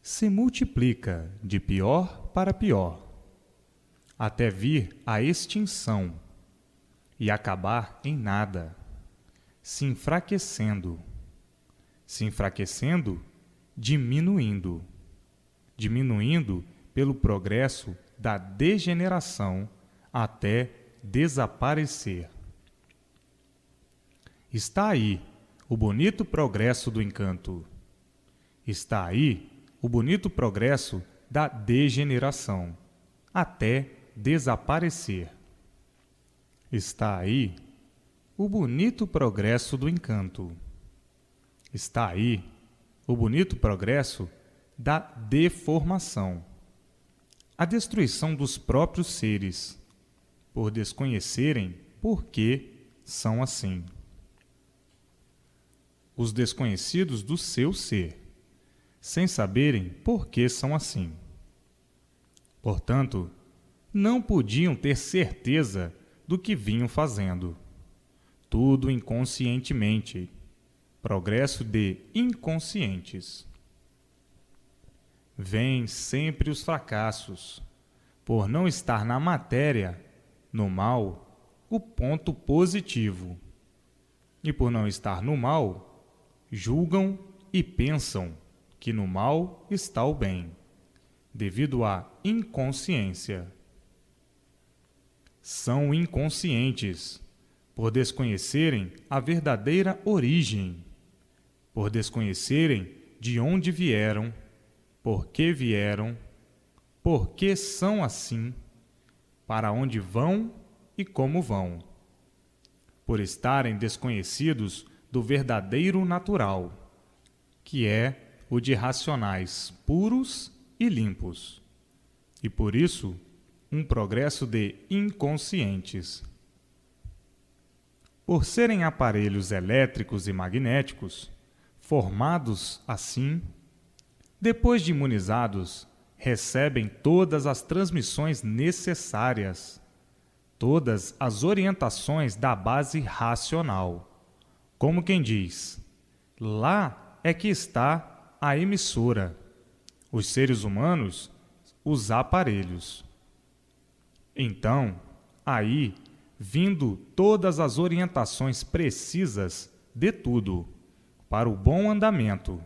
se multiplica de pior para pior, até vir à extinção e acabar em nada, se enfraquecendo, diminuindo pelo progresso da degeneração até desaparecer. Está aí o bonito progresso do encanto. Está aí o bonito progresso da degeneração, até desaparecer. Está aí o bonito progresso do encanto. Está aí o bonito progresso da deformação, a destruição dos próprios seres, por desconhecerem por que são assim. Os desconhecidos do seu ser, sem saberem por que são assim. Portanto, não podiam ter certeza do que vinham fazendo. Tudo inconscientemente. Progresso de inconscientes. Vêm sempre os fracassos, por não estar na matéria, no mal, o ponto positivo. E por não estar no mal, julgam e pensam que no mal está o bem, devido à inconsciência. São inconscientes, por desconhecerem a verdadeira origem, por desconhecerem de onde vieram, por que são assim, para onde vão e como vão, por estarem desconhecidos do verdadeiro natural, que é o de racionais puros e limpos, e por isso um progresso de inconscientes. Por serem aparelhos elétricos e magnéticos, formados assim, depois de imunizados, recebem todas as transmissões necessárias, todas as orientações da base racional. Como quem diz, lá é que está a emissora, os seres humanos, os aparelhos. Então, aí, vindo todas as orientações precisas de tudo, para o bom andamento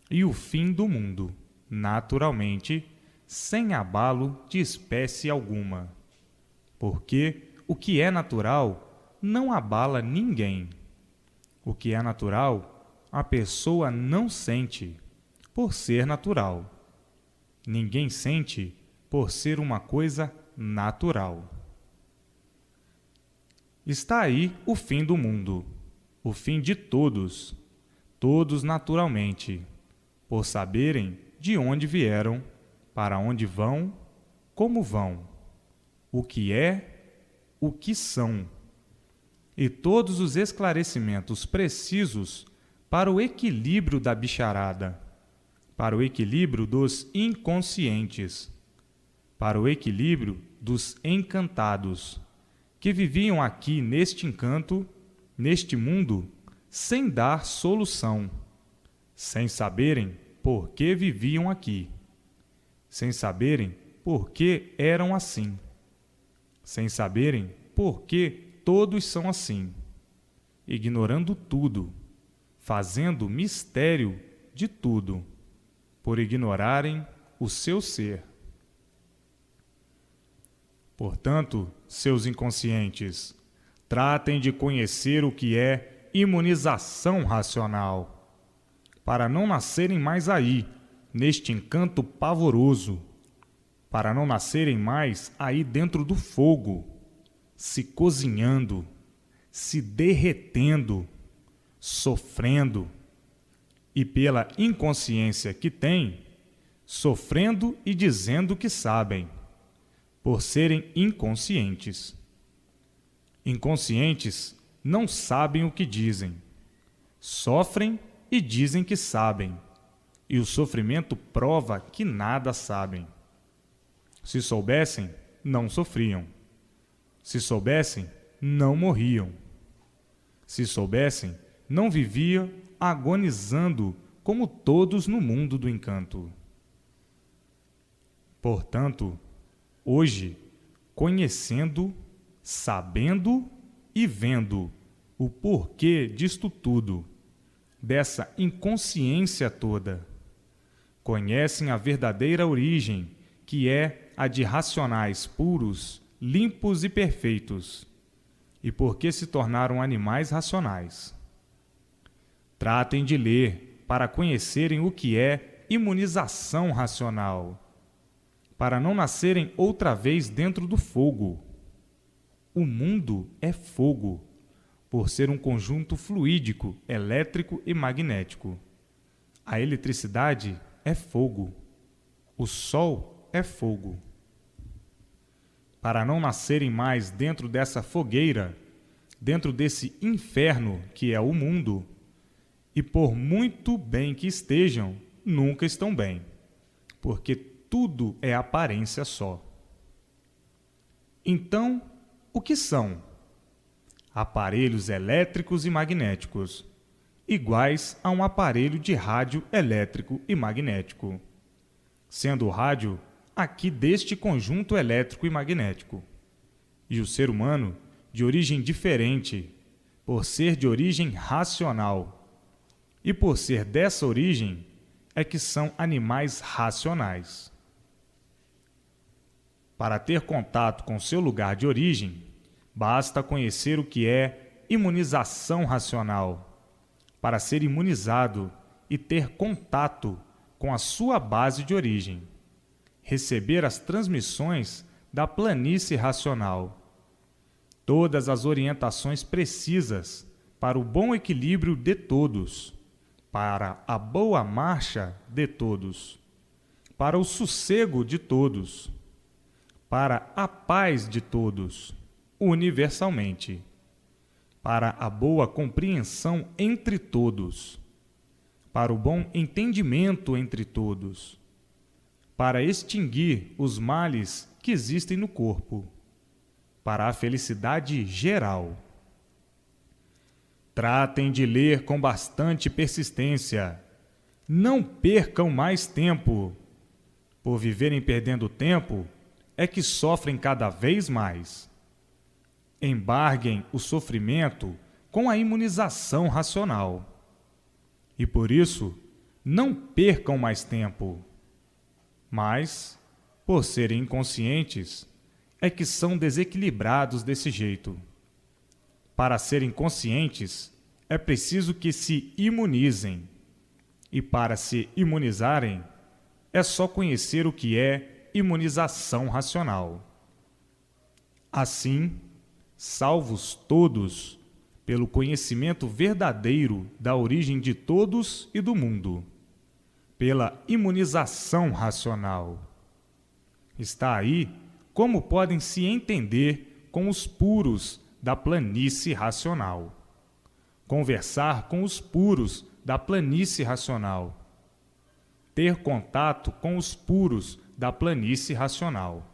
e o fim do mundo, naturalmente, sem abalo de espécie alguma. Porque o que é natural não abala ninguém. O que é natural, a pessoa não sente, por ser natural. Ninguém sente por ser uma coisa natural. Está aí o fim do mundo, o fim de todos, todos naturalmente, por saberem de onde vieram, para onde vão, como vão, o que é, o que são, e todos os esclarecimentos precisos para o equilíbrio da bicharada, para o equilíbrio dos inconscientes, para o equilíbrio dos encantados, que viviam aqui neste encanto, neste mundo, sem dar solução, sem saberem por que viviam aqui, sem saberem por que eram assim, sem saberem por que todos são assim, ignorando tudo, fazendo mistério de tudo, por ignorarem o seu ser. Portanto, seus inconscientes, tratem de conhecer o que é imunização racional, para não nascerem mais aí, neste encanto pavoroso, para não nascerem mais aí dentro do fogo, se cozinhando, se derretendo, sofrendo, e pela inconsciência que têm, sofrendo e dizendo que sabem, por serem inconscientes. Inconscientes não sabem o que dizem, sofrem e dizem que sabem, e o sofrimento prova que nada sabem. Se soubessem, não sofriam. Se soubessem, não morriam. Se soubessem, não viviam agonizando como todos no mundo do encanto. Portanto, hoje, conhecendo, sabendo e vendo o porquê disto tudo, dessa inconsciência toda, conhecem a verdadeira origem, que é a de racionais puros, limpos e perfeitos, e por que se tornaram animais racionais. Tratem de ler para conhecerem o que é imunização racional, para não nascerem outra vez dentro do fogo. O mundo é fogo, por ser um conjunto fluídico, elétrico e magnético. A eletricidade é fogo. O sol é fogo. Para não nascerem mais dentro dessa fogueira, dentro desse inferno que é o mundo, e por muito bem que estejam, nunca estão bem, porque tudo é aparência só. Então, o que são? Aparelhos elétricos e magnéticos, iguais a um aparelho de rádio elétrico e magnético, sendo o rádio aqui deste conjunto elétrico e magnético, e o ser humano de origem diferente, por ser de origem racional, E por ser dessa origem, é que são animais racionais. Para ter contato com seu lugar de origem, basta conhecer o que é imunização racional, para ser imunizado e ter contato com a sua base de origem, receber as transmissões da planície racional, todas as orientações precisas para o bom equilíbrio de todos, para a boa marcha de todos, para o sossego de todos, para a paz de todos, universalmente, para a boa compreensão entre todos, para o bom entendimento entre todos, para extinguir os males que existem no corpo, para a felicidade geral. Tratem de ler com bastante persistência. Não percam mais tempo. Por viverem perdendo tempo, é que sofrem cada vez mais. Embarguem o sofrimento com a imunização racional. E por isso, não percam mais tempo. Mas, por serem inconscientes, é que são desequilibrados desse jeito. Para serem conscientes, é preciso que se imunizem. E para se imunizarem, é só conhecer o que é imunização racional. Assim, salvos todos pelo conhecimento verdadeiro da origem de todos e do mundo, pela imunização racional. Está aí como podem se entender com os puros da planície racional. Conversar com os puros da planície racional. Ter contato com os puros da planície racional.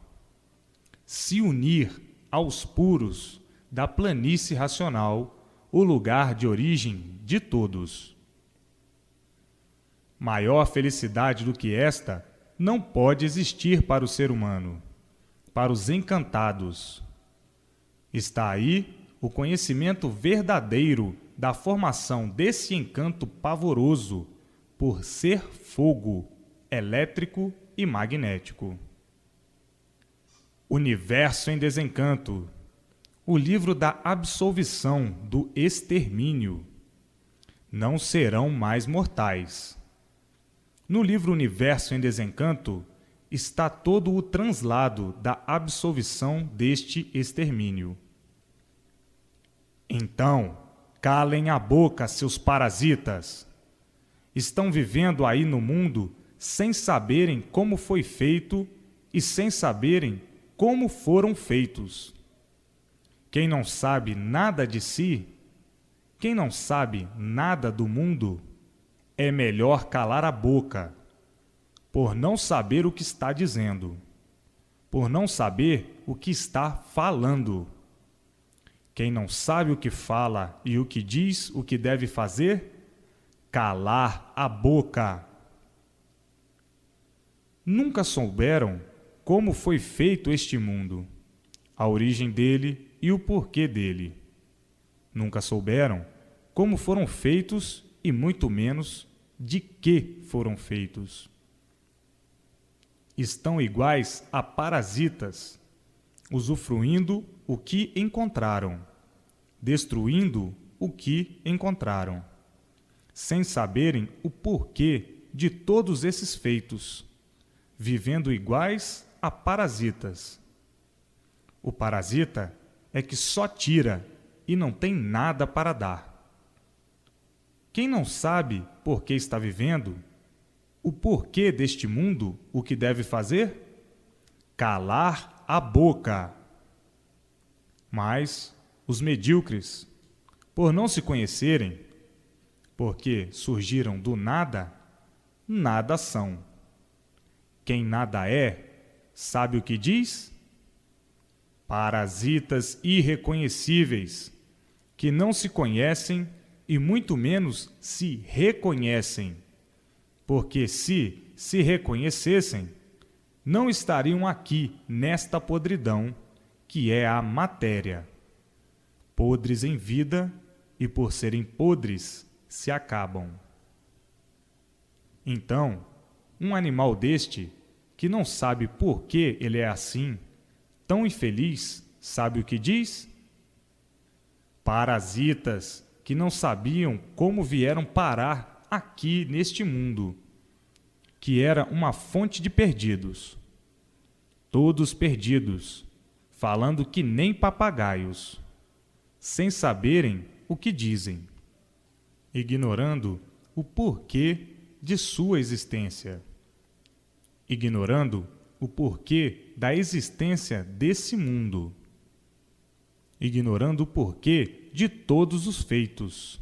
Se unir aos puros da planície racional, o lugar de origem de todos. Maior felicidade do que esta não pode existir para o ser humano, para os encantados. Está aí o conhecimento verdadeiro da formação desse encanto pavoroso por ser fogo, elétrico e magnético. Universo em Desencanto. O livro da absolvição do extermínio. Não serão mais mortais. No livro Universo em Desencanto está todo o translado da absolvição deste extermínio. Então, calem a boca, seus parasitas. Estão vivendo aí no mundo sem saberem como foi feito e sem saberem como foram feitos. Quem não sabe nada de si, quem não sabe nada do mundo, é melhor calar a boca, por não saber o que está dizendo, por não saber o que está falando. Quem não sabe o que fala e o que diz, o que deve fazer, calar a boca. Nunca souberam como foi feito este mundo, a origem dele e o porquê dele. Nunca souberam como foram feitos e muito menos de que foram feitos. Estão iguais a parasitas, usufruindo o que encontraram, destruindo o que encontraram, sem saberem o porquê de todos esses feitos, vivendo iguais a parasitas. O parasita é que só tira e não tem nada para dar. Quem não sabe por que está vivendo, o porquê deste mundo, o que deve fazer? Calar a boca. Mas os medíocres, por não se conhecerem, porque surgiram do nada, nada são. Quem nada é, sabe o que diz? Parasitas irreconhecíveis, que não se conhecem e muito menos se reconhecem, porque se reconhecessem, não estariam aqui nesta podridão, que é a matéria. Podres em vida e por serem podres, se acabam. Então, um animal deste, que não sabe por que ele é assim, tão infeliz, sabe o que diz? Parasitas que não sabiam como vieram parar aqui neste mundo, que era uma fonte de perdidos. Todos perdidos, falando que nem papagaios, sem saberem o que dizem, ignorando o porquê de sua existência, ignorando o porquê da existência desse mundo, ignorando o porquê de todos os feitos,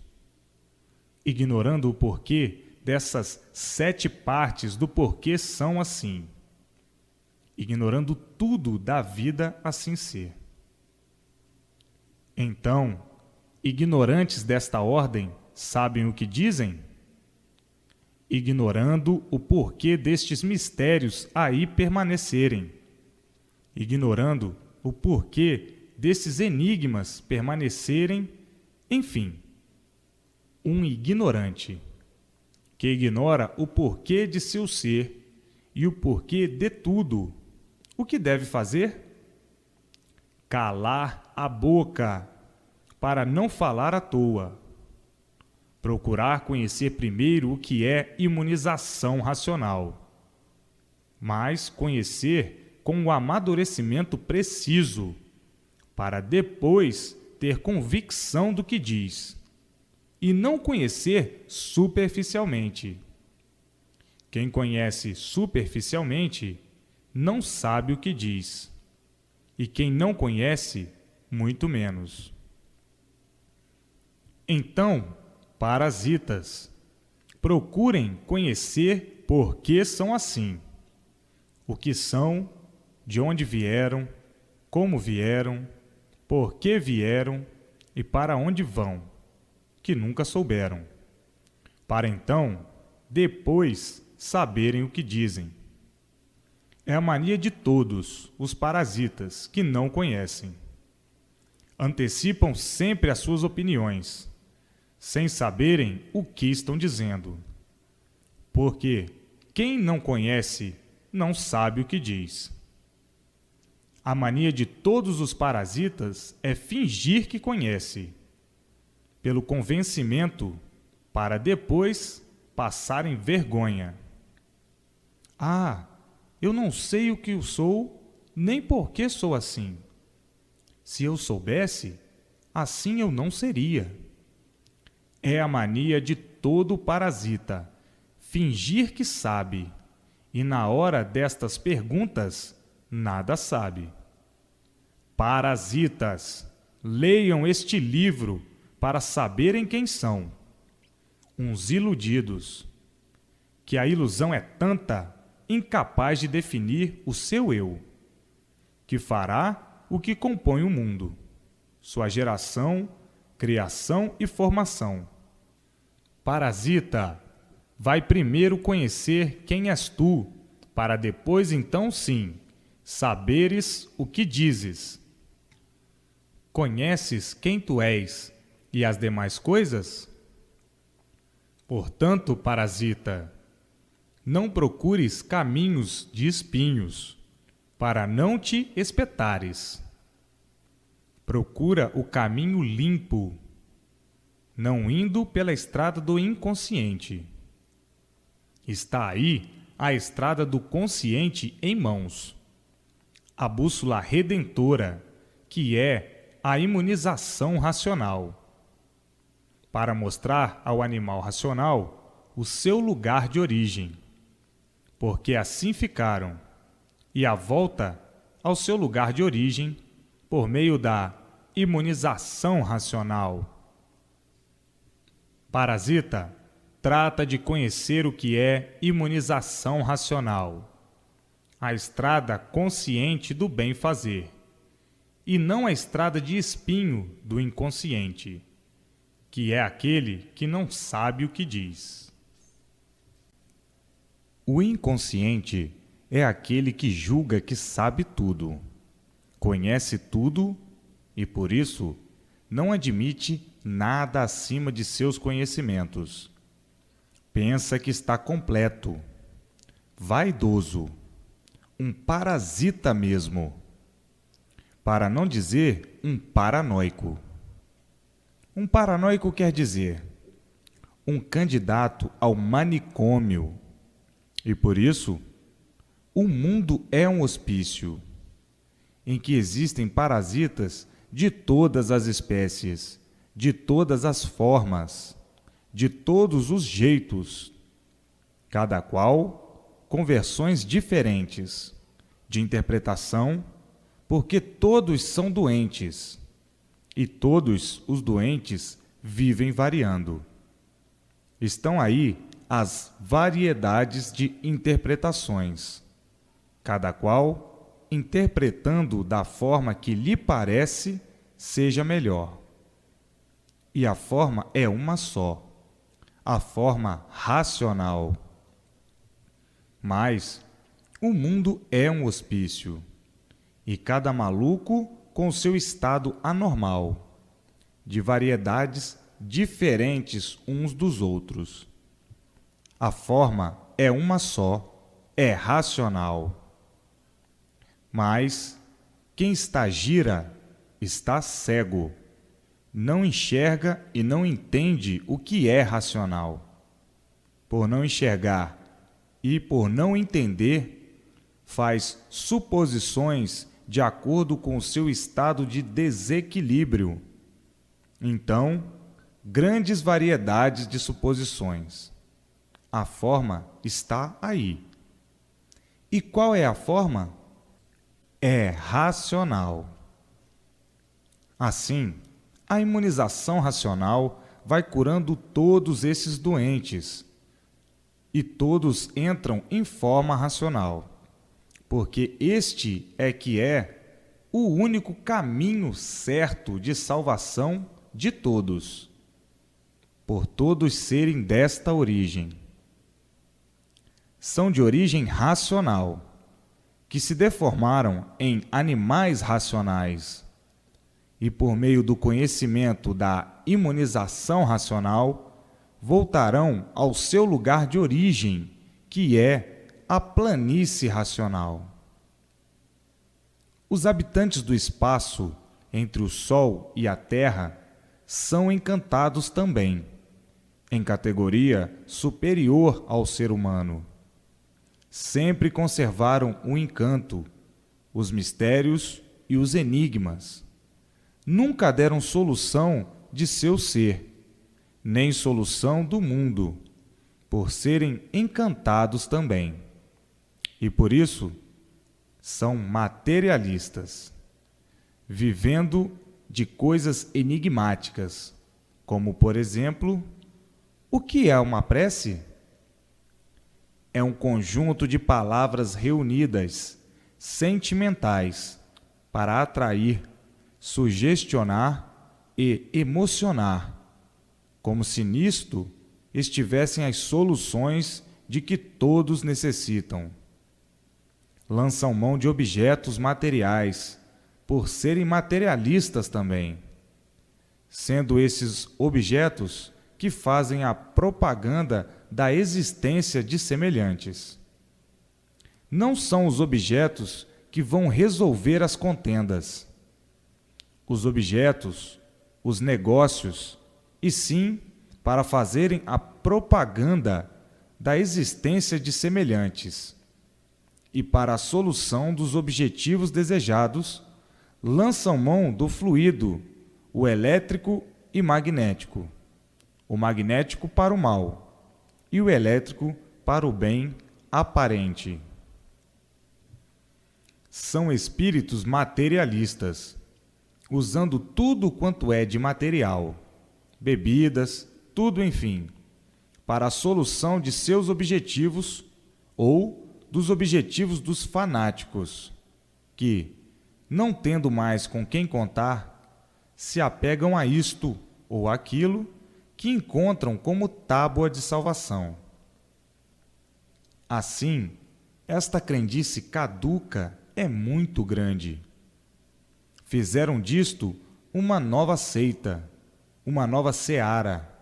ignorando o porquê dessas 7 partes do porquê são assim, ignorando tudo da vida assim ser. Então, ignorantes desta ordem sabem o que dizem? Ignorando o porquê destes mistérios aí permanecerem, ignorando o porquê desses enigmas permanecerem, enfim, um ignorante, que ignora o porquê de seu ser e o porquê de tudo, o que deve fazer? Calar a boca, para não falar à toa. Procurar conhecer primeiro o que é imunização racional, mas conhecer com o amadurecimento preciso, para depois ter convicção do que diz, e não conhecer superficialmente. Quem conhece superficialmente não sabe o que diz, e quem não conhece, muito menos. Então, parasitas, procurem conhecer por que são assim, o que são, de onde vieram, como vieram, por que vieram e para onde vão, que nunca souberam, para então, depois, saberem o que dizem. É a mania de todos os parasitas que não conhecem. Antecipam sempre as suas opiniões, sem saberem o que estão dizendo. Porque quem não conhece não sabe o que diz. A mania de todos os parasitas é fingir que conhece, pelo convencimento, para depois passarem vergonha. Ah, eu não sei o que eu sou, nem por que sou assim. Se eu soubesse, assim eu não seria. É a mania de todo parasita, fingir que sabe, e na hora destas perguntas, nada sabe. Parasitas, leiam este livro para saberem quem são. Uns iludidos, que a ilusão é tanta, incapaz de definir o seu eu, que fará o que compõe o mundo, sua geração, criação e formação. Parasita, vai primeiro conhecer quem és tu, para depois então sim, saberes o que dizes. Conheces quem tu és e as demais coisas? Portanto, parasita, não procures caminhos de espinhos, para não te espetares. Procura o caminho limpo, não indo pela estrada do inconsciente. Está aí a estrada do consciente em mãos, a bússola redentora, que é a imunização racional, para mostrar ao animal racional o seu lugar de origem, porque assim ficaram, e a volta ao seu lugar de origem por meio da imunização racional. Parasita, trata de conhecer o que é imunização racional, a estrada consciente do bem-fazer, e não a estrada de espinho do inconsciente, que é aquele que não sabe o que diz. O inconsciente é aquele que julga que sabe tudo, conhece tudo e, por isso, não admite nada acima de seus conhecimentos. pensa que está completo, vaidoso, um parasita mesmo, para não dizer um paranoico. Um paranoico quer dizer um candidato ao manicômio, e por isso o mundo é um hospício em que existem parasitas de todas as espécies, de todas as formas, de todos os jeitos, cada qual com versões diferentes de interpretação, porque todos são doentes e todos os doentes vivem variando. Estão aí as variedades de interpretações, cada qual interpretando da forma que lhe parece seja melhor. E a forma é uma só, a forma racional. Mas o mundo é um hospício, e cada maluco com seu estado anormal, de variedades diferentes uns dos outros. A forma é uma só, é racional. Mas quem está gira está cego, não enxerga e não entende o que é racional. Por não enxergar e por não entender, faz suposições de acordo com o seu estado de desequilíbrio. Então, grandes variedades de suposições. A forma está aí. E qual é a forma? É racional. Assim, a imunização racional vai curando todos esses doentes, e todos entram em forma racional, porque este é que é o único caminho certo de salvação de todos, por todos serem desta origem. São de origem racional, que se deformaram em animais racionais, e por meio do conhecimento da imunização racional, voltarão ao seu lugar de origem, que é a planície racional. Os habitantes do espaço entre o Sol e a Terra são encantados também, em categoria superior ao ser humano. Sempre conservaram o encanto, os mistérios e os enigmas. Nunca deram solução de seu ser, nem solução do mundo, por serem encantados também. E por isso são materialistas, vivendo de coisas enigmáticas, como, por exemplo, o que é uma prece? É um conjunto de palavras reunidas, sentimentais, para atrair, sugestionar e emocionar, como se nisto estivessem as soluções de que todos necessitam. Lançam mão de objetos materiais, por serem materialistas também, sendo esses objetos que fazem a propaganda da existência de semelhantes. Não são os objetos que vão resolver as contendas. Os objetos, os negócios, e sim para fazerem a propaganda da existência de semelhantes. E para a solução dos objetivos desejados, lançam mão do fluido, o elétrico e magnético. O magnético para o mal e o elétrico para o bem aparente. São espíritos materialistas, usando tudo quanto é de material, bebidas, tudo enfim, para a solução de seus objetivos ou dos objetivos dos fanáticos, que, não tendo mais com quem contar, se apegam a isto ou aquilo que encontram como tábua de salvação. Assim, esta crendice caduca é muito grande. Fizeram disto uma nova seita, uma nova seara,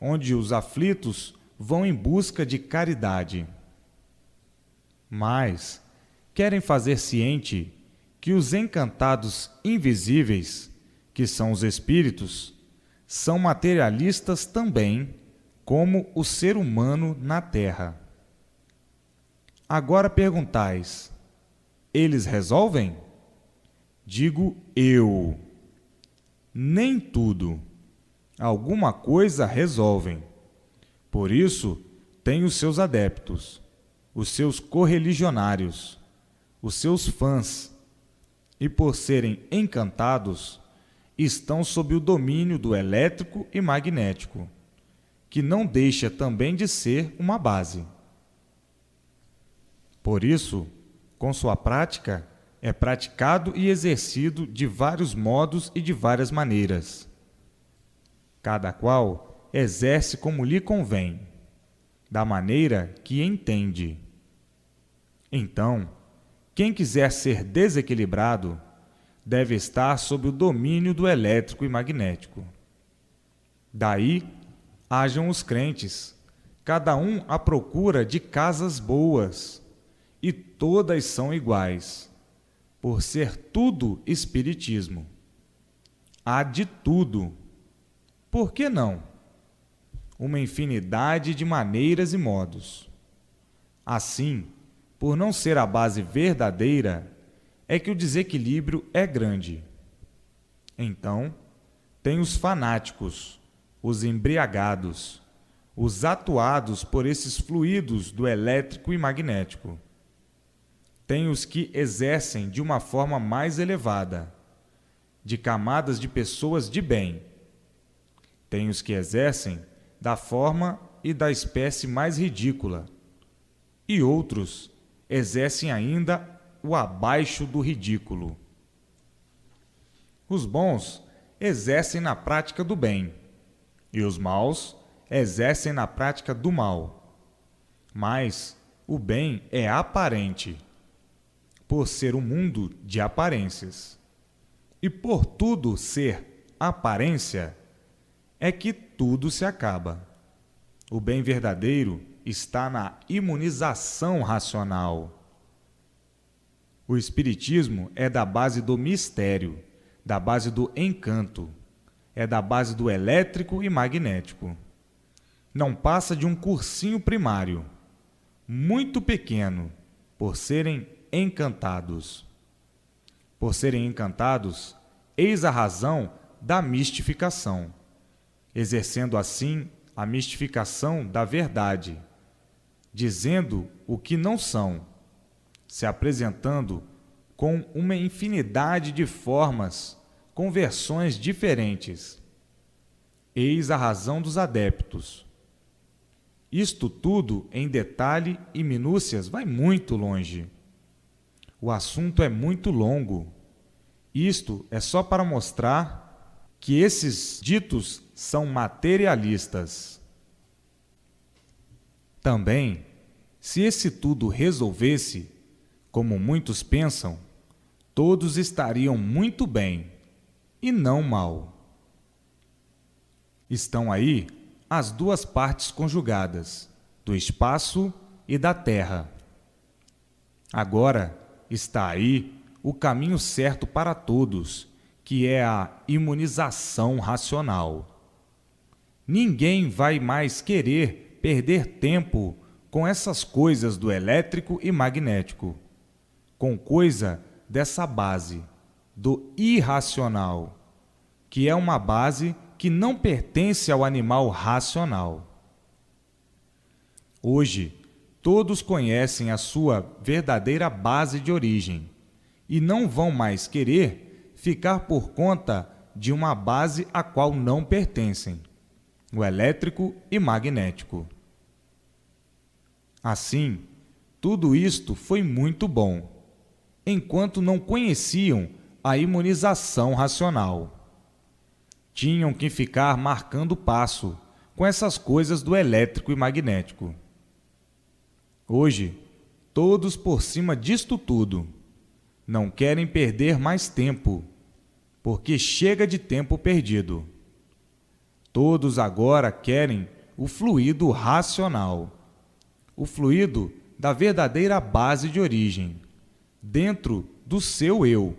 onde os aflitos vão em busca de caridade. Mas querem fazer ciente que os encantados invisíveis, que são os espíritos, são materialistas também, como o ser humano na Terra. Agora perguntais: eles resolvem? Digo eu: nem tudo. Alguma coisa resolvem. Por isso, tem os seus adeptos, os seus correligionários, os seus fãs, e por serem encantados, estão sob o domínio do elétrico e magnético, que não deixa também de ser uma base. Por isso, com sua prática, é praticado e exercido de vários modos e de várias maneiras. Cada qual exerce como lhe convém, da maneira que entende. Então, quem quiser ser desequilibrado, deve estar sob o domínio do elétrico e magnético. Daí, hajam os crentes, cada um à procura de casas boas, e todas são iguais, por ser tudo espiritismo. Há de tudo. Por que não? Uma infinidade de maneiras e modos. Assim, por não ser a base verdadeira, é que o desequilíbrio é grande. Então, tem os fanáticos, os embriagados, os atuados por esses fluidos do elétrico e magnético. Tem os que exercem de uma forma mais elevada, de camadas de pessoas de bem. Tem os que exercem da forma e da espécie mais ridícula, e outros exercem ainda o abaixo do ridículo. Os bons exercem na prática do bem, e os maus exercem na prática do mal. Mas o bem é aparente, por ser um mundo de aparências. E por tudo ser aparência, é que tudo se acaba. O bem verdadeiro está na imunização racional. O Espiritismo é da base do mistério, da base do encanto, é da base do elétrico e magnético. Não passa de um cursinho primário, muito pequeno, por serem encantados. Por serem encantados, eis a razão da mistificação, exercendo assim a mistificação da verdade, dizendo o que não são, se apresentando com uma infinidade de formas, com versões diferentes. Eis a razão dos adeptos. Isto tudo, em detalhe e minúcias, vai muito longe. O assunto é muito longo. Isto é só para mostrar que esses ditos são materialistas. Também, se esse tudo resolvesse, como muitos pensam, todos estariam muito bem e não mal. Estão aí as duas partes conjugadas, do espaço e da terra. Agora está aí o caminho certo para todos, que é a imunização racional. Ninguém vai mais querer perder tempo com essas coisas do elétrico e magnético, com coisa dessa base, do irracional, que é uma base que não pertence ao animal racional. Hoje, todos conhecem a sua verdadeira base de origem e não vão mais querer ficar por conta de uma base a qual não pertencem, o elétrico e magnético. Assim, tudo isto foi muito bom, enquanto não conheciam a imunização racional. Tinham que ficar marcando passo com essas coisas do elétrico e magnético. Hoje, todos por cima disto tudo, não querem perder mais tempo, porque chega de tempo perdido. Todos agora querem o fluido racional, o fluido da verdadeira base de origem, dentro do seu eu,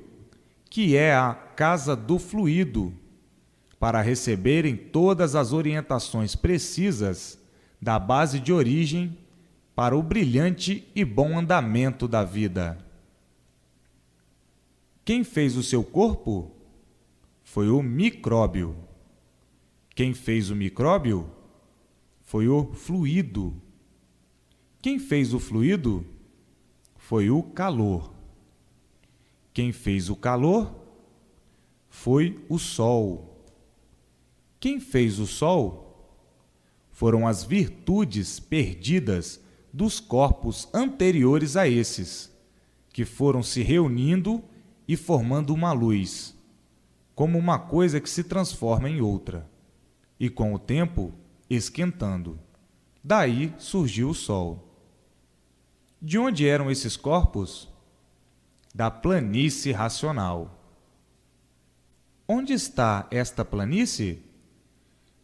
que é a casa do fluido, para receberem todas as orientações precisas da base de origem para o brilhante e bom andamento da vida. Quem fez o seu corpo? Foi o micróbio. Quem fez o micróbio? Foi o fluido. Quem fez o fluido? Foi o calor. Quem fez o calor? Foi o sol. Quem fez o sol? Foram as virtudes perdidas dos corpos anteriores a esses, que foram se reunindo e formando uma luz, como uma coisa que se transforma em outra, e com o tempo esquentando. Daí surgiu o sol. De onde eram esses corpos? Da planície racional. Onde está esta planície?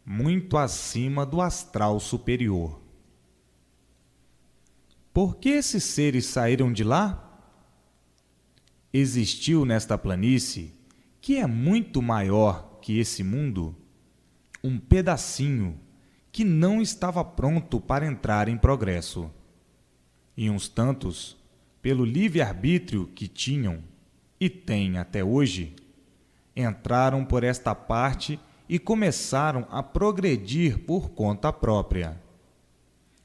Muito acima do astral superior. Por que esses seres saíram de lá? Existiu nesta planície, que é muito maior que esse mundo, um pedacinho que não estava pronto para entrar em progresso. E uns tantos, pelo livre-arbítrio que tinham e têm até hoje, entraram por esta parte e começaram a progredir por conta própria.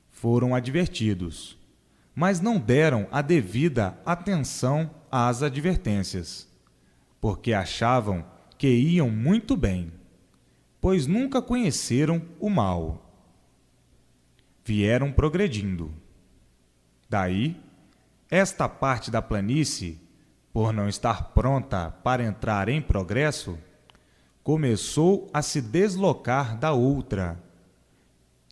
Foram advertidos, mas não deram a devida atenção às advertências, porque achavam que iam muito bem, pois nunca conheceram o mal. Vieram progredindo. Daí, esta parte da planície, por não estar pronta para entrar em progresso, começou a se deslocar da outra,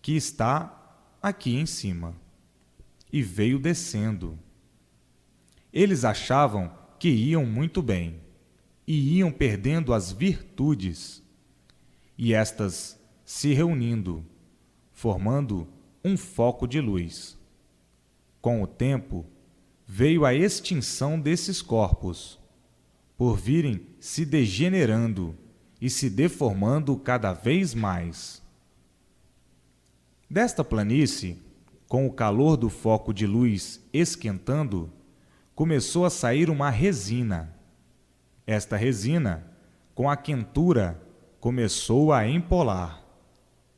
que está aqui em cima, e veio descendo. Eles achavam que iam muito bem, e iam perdendo as virtudes, e estas se reunindo, formando um foco de luz. Com o tempo, veio a extinção desses corpos, por virem se degenerando e se deformando cada vez mais. Desta planície, com o calor do foco de luz esquentando, começou a sair uma resina. Esta resina, com a quentura, começou a empolar,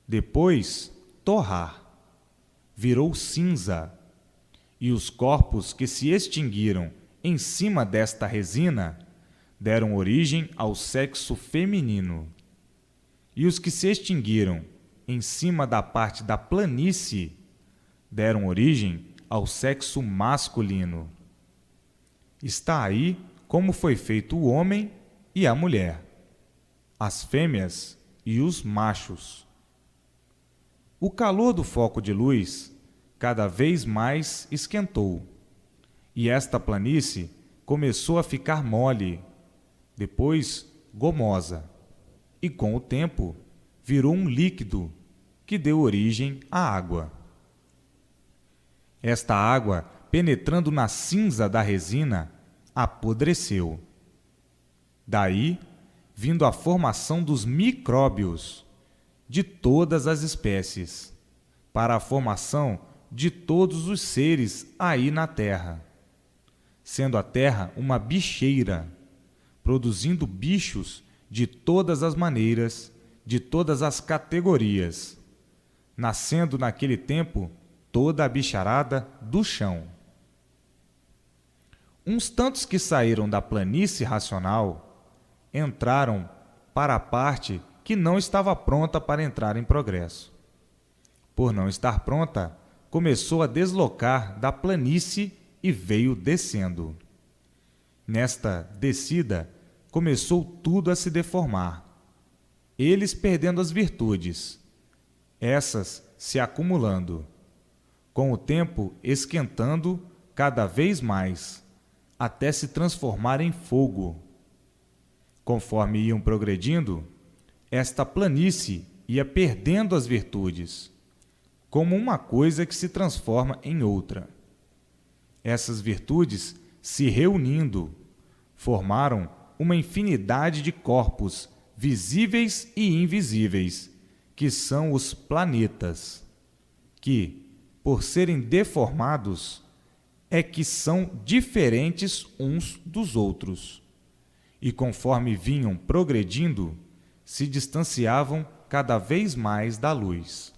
depois torrar, virou cinza, e os corpos que se extinguiram em cima desta resina deram origem ao sexo feminino. E os que se extinguiram em cima da parte da planície deram origem ao sexo masculino. Está aí como foi feito o homem e a mulher, as fêmeas e os machos. O calor do foco de luz cada vez mais esquentou, e esta planície começou a ficar mole, depois gomosa, e com o tempo virou um líquido que deu origem à água. Esta água, penetrando na cinza da resina, apodreceu. Daí, vindo a formação dos micróbios de todas as espécies, para a formação de todos os seres aí na Terra, sendo a Terra uma bicheira, produzindo bichos de todas as maneiras, de todas as categorias, nascendo naquele tempo toda a bicharada do chão. Uns tantos que saíram da planície racional entraram para a parte que não estava pronta para entrar em progresso. Por não estar pronta, começou a deslocar da planície e veio descendo. Nesta descida, começou tudo a se deformar, eles perdendo as virtudes, essas se acumulando, com o tempo esquentando cada vez mais, até se transformar em fogo. Conforme iam progredindo, esta planície ia perdendo as virtudes, como uma coisa que se transforma em outra. Essas virtudes, se reunindo, formaram uma infinidade de corpos visíveis e invisíveis, que são os planetas, que, por serem deformados, é que são diferentes uns dos outros, e conforme vinham progredindo, se distanciavam cada vez mais da luz.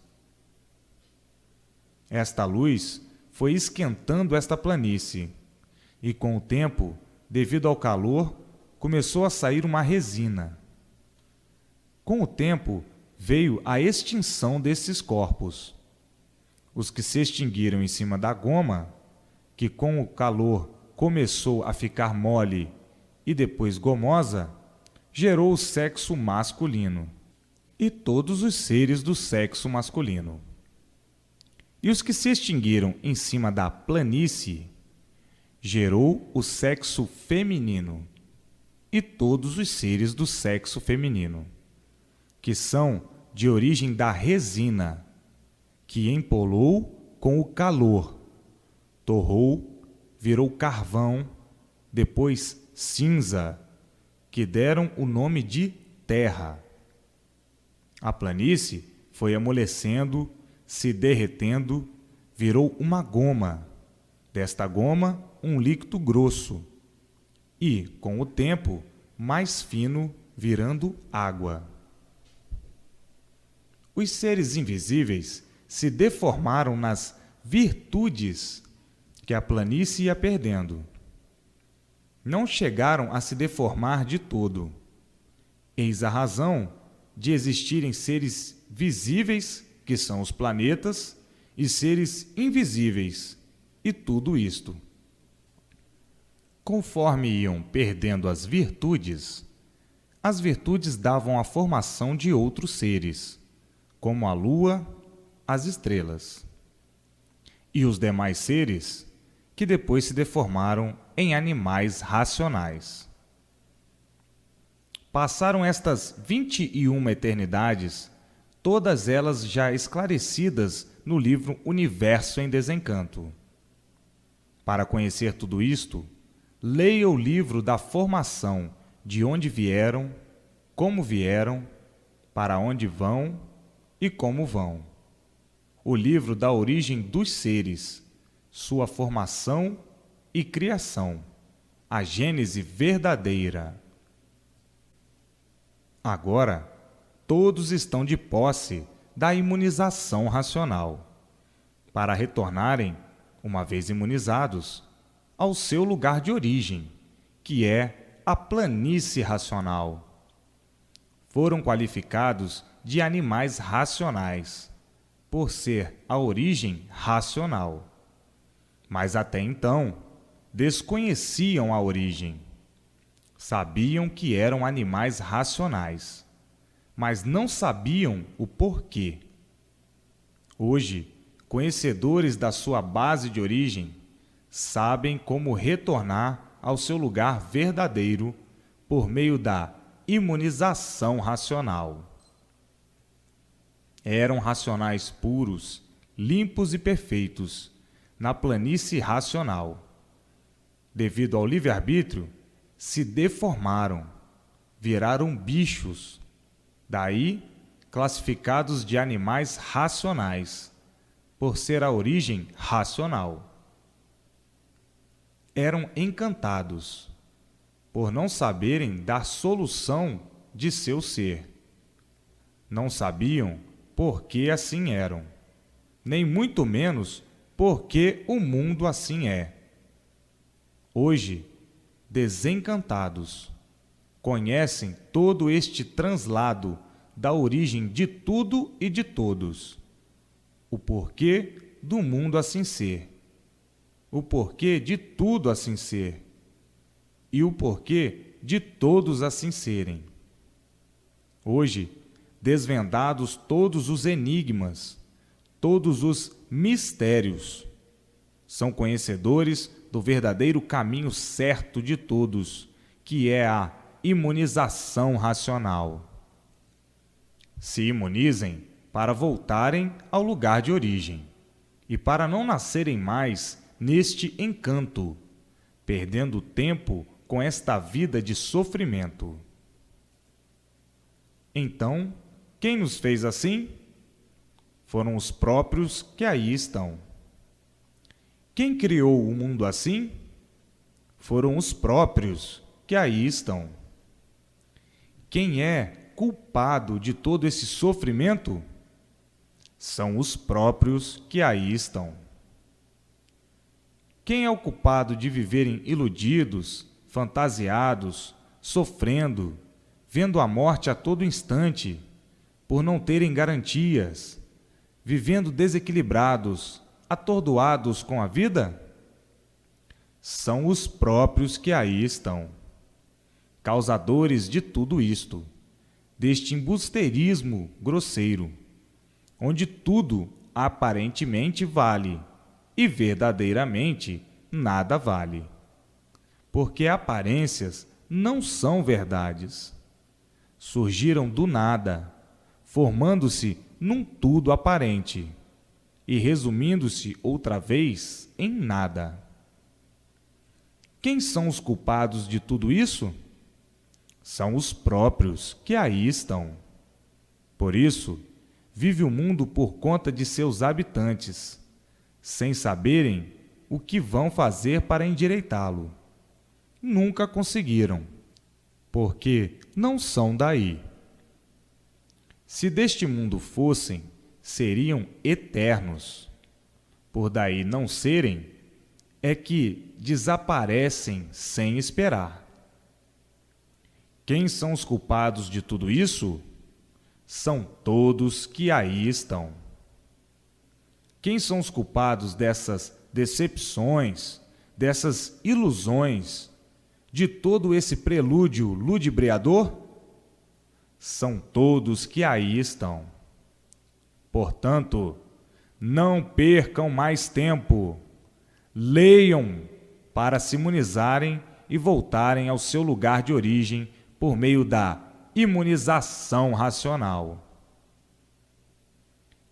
Esta luz foi esquentando esta planície, e com o tempo, devido ao calor, começou a sair uma resina. Com o tempo, veio a extinção desses corpos. Os que se extinguiram em cima da goma, que com o calor começou a ficar mole e depois gomosa, gerou o sexo masculino e todos os seres do sexo masculino. E os que se extinguiram em cima da planície, gerou o sexo feminino e todos os seres do sexo feminino, que são de origem da resina, que empolou com o calor, torrou, virou carvão, depois cinza, que deram o nome de terra. A planície foi amolecendo, se derretendo, virou uma goma. Desta goma, um líquido grosso. E, com o tempo, mais fino, virando água. Os seres invisíveis se deformaram nas virtudes que a planície ia perdendo. Não chegaram a se deformar de todo. Eis a razão de existirem seres visíveis, que são os planetas, e seres invisíveis, e tudo isto. Conforme iam perdendo as virtudes davam a formação de outros seres, como a lua, as estrelas. E os demais seres, que depois se deformaram em animais racionais. Passaram estas 21 eternidades, todas elas já esclarecidas no livro Universo em Desencanto. Para conhecer tudo isto, leia o livro da formação, de onde vieram, para onde vão e como vão. O livro da origem dos seres, sua formação e criação, a gênese verdadeira. Agora, todos estão de posse da imunização racional, para retornarem, uma vez imunizados, ao seu lugar de origem, que é a planície racional. Foram qualificados de animais racionais, por ser a origem racional. Mas até então, desconheciam a origem. Sabiam que eram animais racionais, mas não sabiam o porquê. Hoje, conhecedores da sua base de origem, sabem como retornar ao seu lugar verdadeiro por meio da imunização racional. Eram racionais puros, limpos e perfeitos, na planície racional. Devido ao livre-arbítrio, se deformaram, viraram bichos, daí classificados de animais racionais, por ser a origem racional. Eram encantados, por não saberem dar solução de seu ser. Não sabiam por que assim eram, nem muito menos por que o mundo assim é. Hoje, desencantados, conhecem todo este translado da origem de tudo e de todos, o porquê do mundo assim ser, o porquê de tudo assim ser e o porquê de todos assim serem. Hoje, desvendados todos os enigmas, todos os mistérios, são conhecedores do verdadeiro caminho certo de todos, que é a imunização racional. Se imunizem para voltarem ao lugar de origem e para não nascerem mais neste encanto, perdendo tempo com esta vida de sofrimento. Então, quem nos fez assim? Foram os próprios que aí estão. Quem criou o mundo assim? Foram os próprios que aí estão. Quem é culpado de todo esse sofrimento? São os próprios que aí estão. Quem é o culpado de viverem iludidos, fantasiados, sofrendo, vendo a morte a todo instante, por não terem garantias, vivendo desequilibrados, atordoados com a vida? São os próprios que aí estão, causadores de tudo isto, deste embusteirismo grosseiro, onde tudo aparentemente vale e verdadeiramente nada vale, porque aparências não são verdades. Surgiram do nada, formando-se num tudo aparente e resumindo-se outra vez em nada. Quem são os culpados de tudo isso? São os próprios que aí estão. Por isso, vive o mundo por conta de seus habitantes, sem saberem o que vão fazer para endireitá-lo. Nunca conseguiram, porque não são daí. Se deste mundo fossem, seriam eternos. Por daí não serem, é que desaparecem sem esperar. Quem são os culpados de tudo isso? São todos que aí estão. Quem são os culpados dessas decepções, dessas ilusões, de todo esse prelúdio ludibriador? São todos que aí estão. Portanto, não percam mais tempo. Leiam para se imunizarem e voltarem ao seu lugar de origem por meio da imunização racional.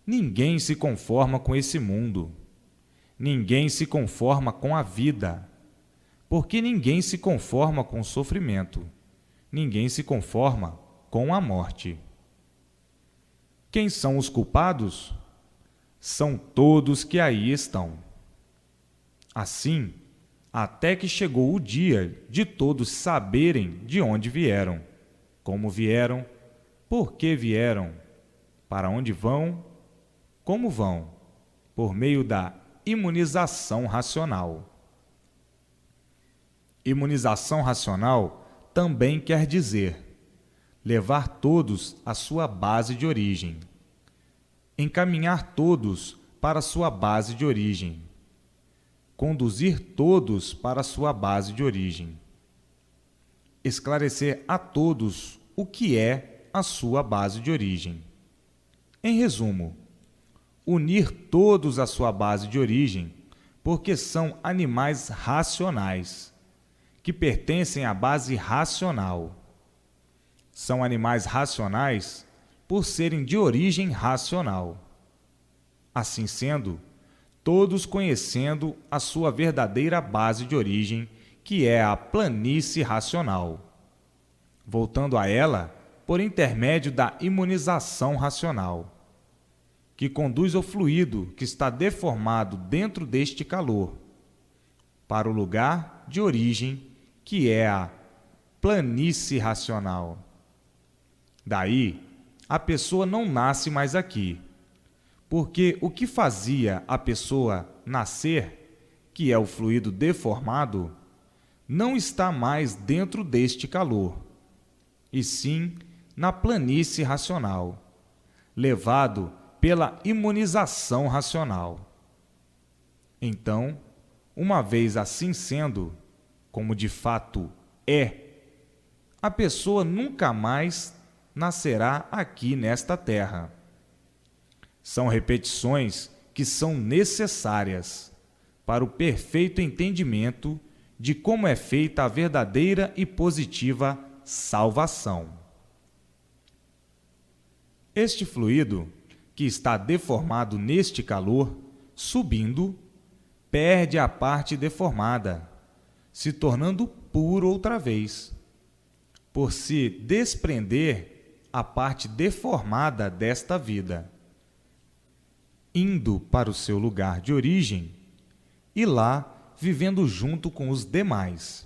Ninguém se conforma com esse mundo. Ninguém se conforma com a vida. Porque ninguém se conforma com o sofrimento. Ninguém se conforma com a morte. Quem são os culpados? São todos que aí estão. Assim, até que chegou o dia de todos saberem de onde vieram, como vieram, por que vieram, para onde vão, como vão, por meio da imunização racional. Imunização racional também quer dizer levar todos à sua base de origem, encaminhar todos para a sua base de origem, conduzir todos para a sua base de origem, esclarecer a todos o que é a sua base de origem. Em resumo, unir todos à sua base de origem, porque são animais racionais, que pertencem à base racional. São animais racionais por serem de origem racional. Assim sendo, todos conhecendo a sua verdadeira base de origem, que é a planície racional, voltando a ela por intermédio da imunização racional, que conduz o fluido que está deformado dentro deste calor para o lugar de origem, que é a planície racional. Daí, a pessoa não nasce mais aqui, porque o que fazia a pessoa nascer, que é o fluido deformado, não está mais dentro deste calor, e sim na planície racional, levado pela imunização racional. Então, uma vez assim sendo, como de fato é, a pessoa nunca mais nascerá aqui nesta terra. São repetições que são necessárias para o perfeito entendimento de como é feita a verdadeira e positiva salvação. Este fluido, que está deformado neste calor, subindo, perde a parte deformada, se tornando puro outra vez, por se desprender a parte deformada desta vida, indo para o seu lugar de origem e lá vivendo junto com os demais.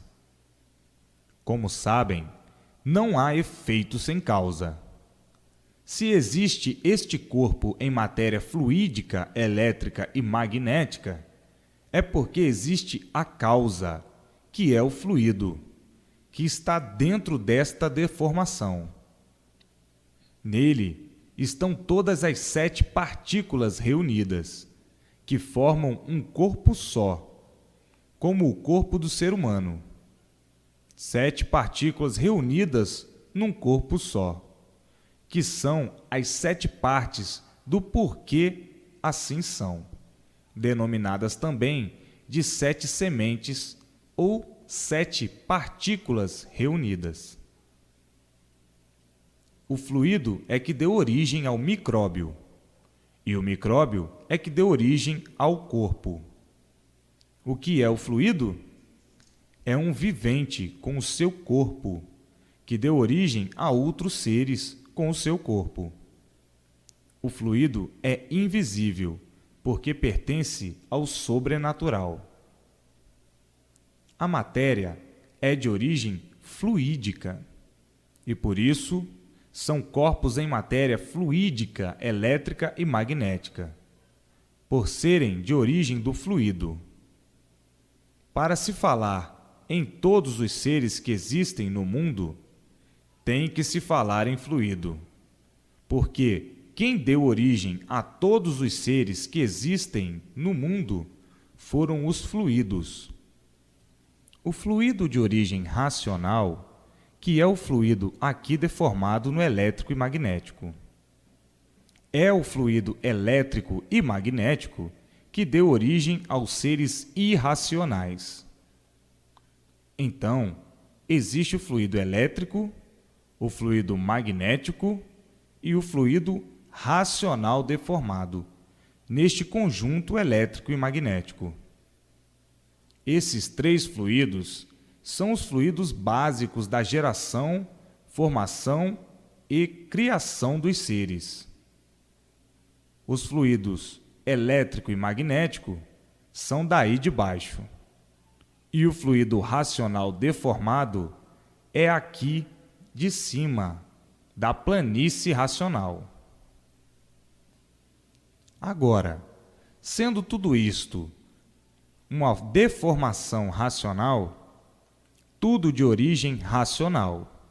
Como sabem, não há efeito sem causa. Se existe este corpo em matéria fluídica, elétrica e magnética, é porque existe a causa, que é o fluido, que está dentro desta deformação. Nele estão todas as 7 partículas reunidas, que formam um corpo só, como o corpo do ser humano. 7 partículas reunidas num corpo só, que são as 7 partes do porquê assim são, denominadas também de 7 sementes ou 7 partículas reunidas. O fluido é que deu origem ao micróbio, e o micróbio é que deu origem ao corpo. O que é o fluido? É um vivente com o seu corpo, que deu origem a outros seres com o seu corpo. O fluido é invisível, porque pertence ao sobrenatural. A matéria é de origem fluídica, e por isso são corpos em matéria fluídica, elétrica e magnética, por serem de origem do fluido. Para se falar em todos os seres que existem no mundo, tem que se falar em fluido, porque quem deu origem a todos os seres que existem no mundo foram os fluidos. O fluido de origem racional, que é o fluido aqui deformado no elétrico e magnético. É o fluido elétrico e magnético que deu origem aos seres irracionais. Então, existe o fluido elétrico, o fluido magnético e o fluido racional deformado, neste conjunto elétrico e magnético. Esses 3 fluidos são os fluidos básicos da geração, formação e criação dos seres. Os fluidos elétrico e magnético são daí de baixo, e o fluido racional deformado é aqui de cima, da planície racional. Agora, sendo tudo isto uma deformação racional, tudo de origem racional,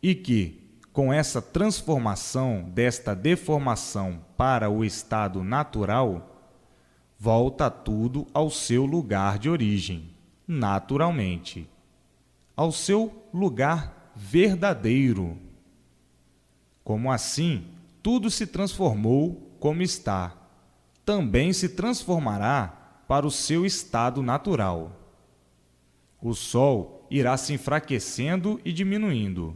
e que, com essa transformação desta deformação para o estado natural, volta tudo ao seu lugar de origem, naturalmente, ao seu lugar verdadeiro. Como assim, tudo se transformou como está, também se transformará para o seu estado natural. O Sol irá se enfraquecendo e diminuindo.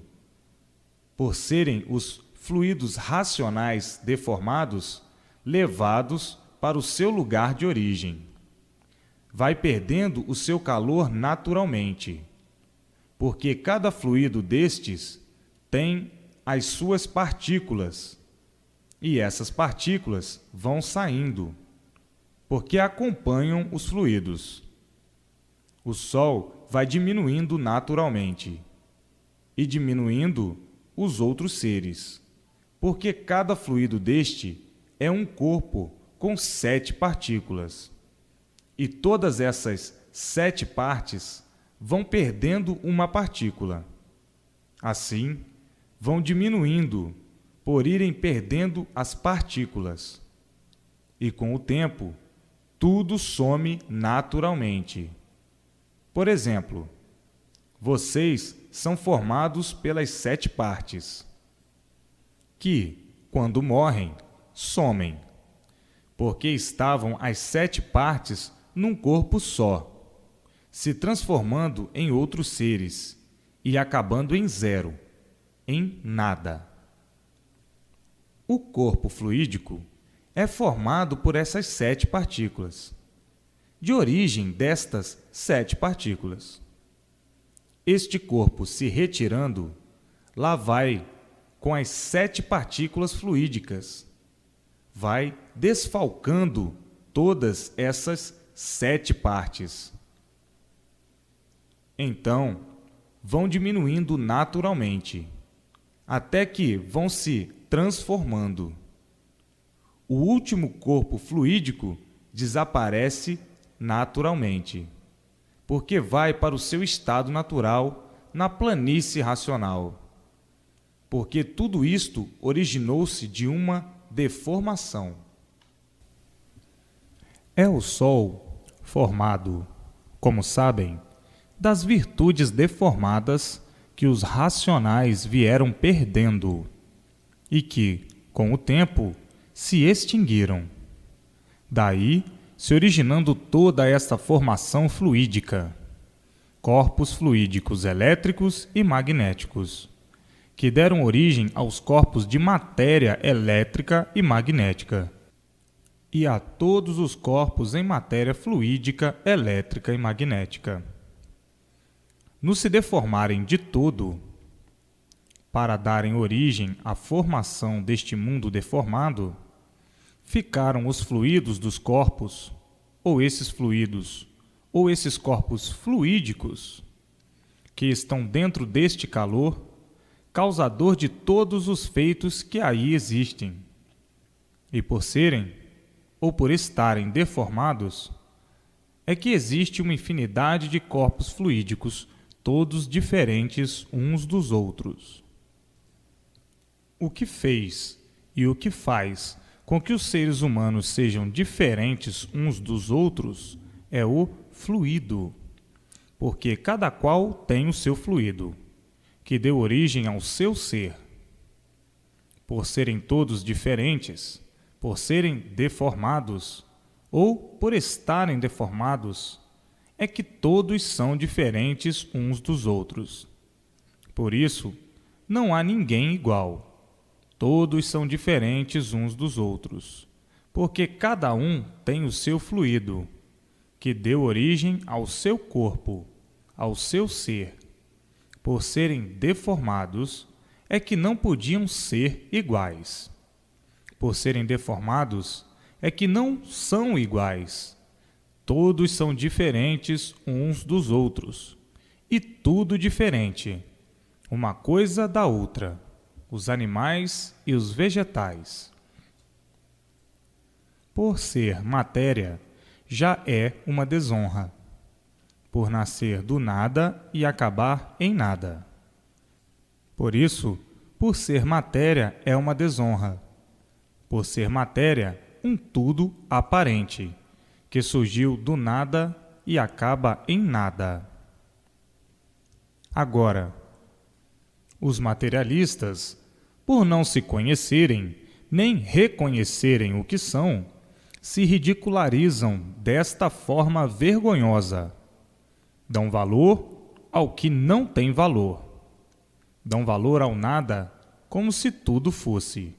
Por serem os fluidos racionais deformados, levados para o seu lugar de origem. Vai perdendo o seu calor naturalmente, porque cada fluido destes tem as suas partículas, e essas partículas vão saindo, porque acompanham os fluidos. O Sol vai diminuindo naturalmente, e diminuindo os outros seres, porque cada fluido deste é um corpo com 7 partículas, e todas essas 7 partes vão perdendo uma partícula. Assim, vão diminuindo por irem perdendo as partículas. E com o tempo, tudo some naturalmente. Por exemplo, vocês são formados pelas 7 partes, que, quando morrem, somem, porque estavam as 7 partes num corpo só, se transformando em outros seres e acabando em zero, em nada. O corpo fluídico é formado por essas 7 partículas, de origem destas 7 partículas. Este corpo se retirando, lá vai com as 7 partículas fluídicas, vai desfalcando todas essas 7 partes. Então, vão diminuindo naturalmente, até que vão se transformando. O último corpo fluídico desaparece naturalmente, porque vai para o seu estado natural na planície racional. Porque tudo isto originou-se de uma deformação. É o Sol formado, como sabem, das virtudes deformadas que os racionais vieram perdendo e que, com o tempo, se extinguiram. Daí se originando toda esta formação fluídica, corpos fluídicos elétricos e magnéticos, que deram origem aos corpos de matéria elétrica e magnética, e a todos os corpos em matéria fluídica, elétrica e magnética. No se deformarem de todo, para darem origem à formação deste mundo deformado, ficaram os fluidos dos corpos, ou esses fluidos, ou esses corpos fluídicos, que estão dentro deste calor, causador de todos os feitos que aí existem. E por serem, ou por estarem deformados, é que existe uma infinidade de corpos fluídicos, todos diferentes uns dos outros. O que fez e o que faz com que os seres humanos sejam diferentes uns dos outros é o fluido, porque cada qual tem o seu fluido, que deu origem ao seu ser. Por serem todos diferentes, por serem deformados, ou por estarem deformados, é que todos são diferentes uns dos outros. Por isso, não há ninguém igual. Todos são diferentes uns dos outros, porque cada um tem o seu fluido, que deu origem ao seu corpo, ao seu ser. Por serem deformados, é que não podiam ser iguais. Por serem deformados, é que não são iguais. Todos são diferentes uns dos outros, e tudo diferente, uma coisa da outra, os animais e os vegetais. Por ser matéria, já é uma desonra, por nascer do nada e acabar em nada. Por isso, por ser matéria é uma desonra, por ser matéria, um tudo aparente, que surgiu do nada e acaba em nada. Agora, os materialistas, por não se conhecerem, nem reconhecerem o que são, se ridicularizam desta forma vergonhosa. Dão valor ao que não tem valor. Dão valor ao nada como se tudo fosse.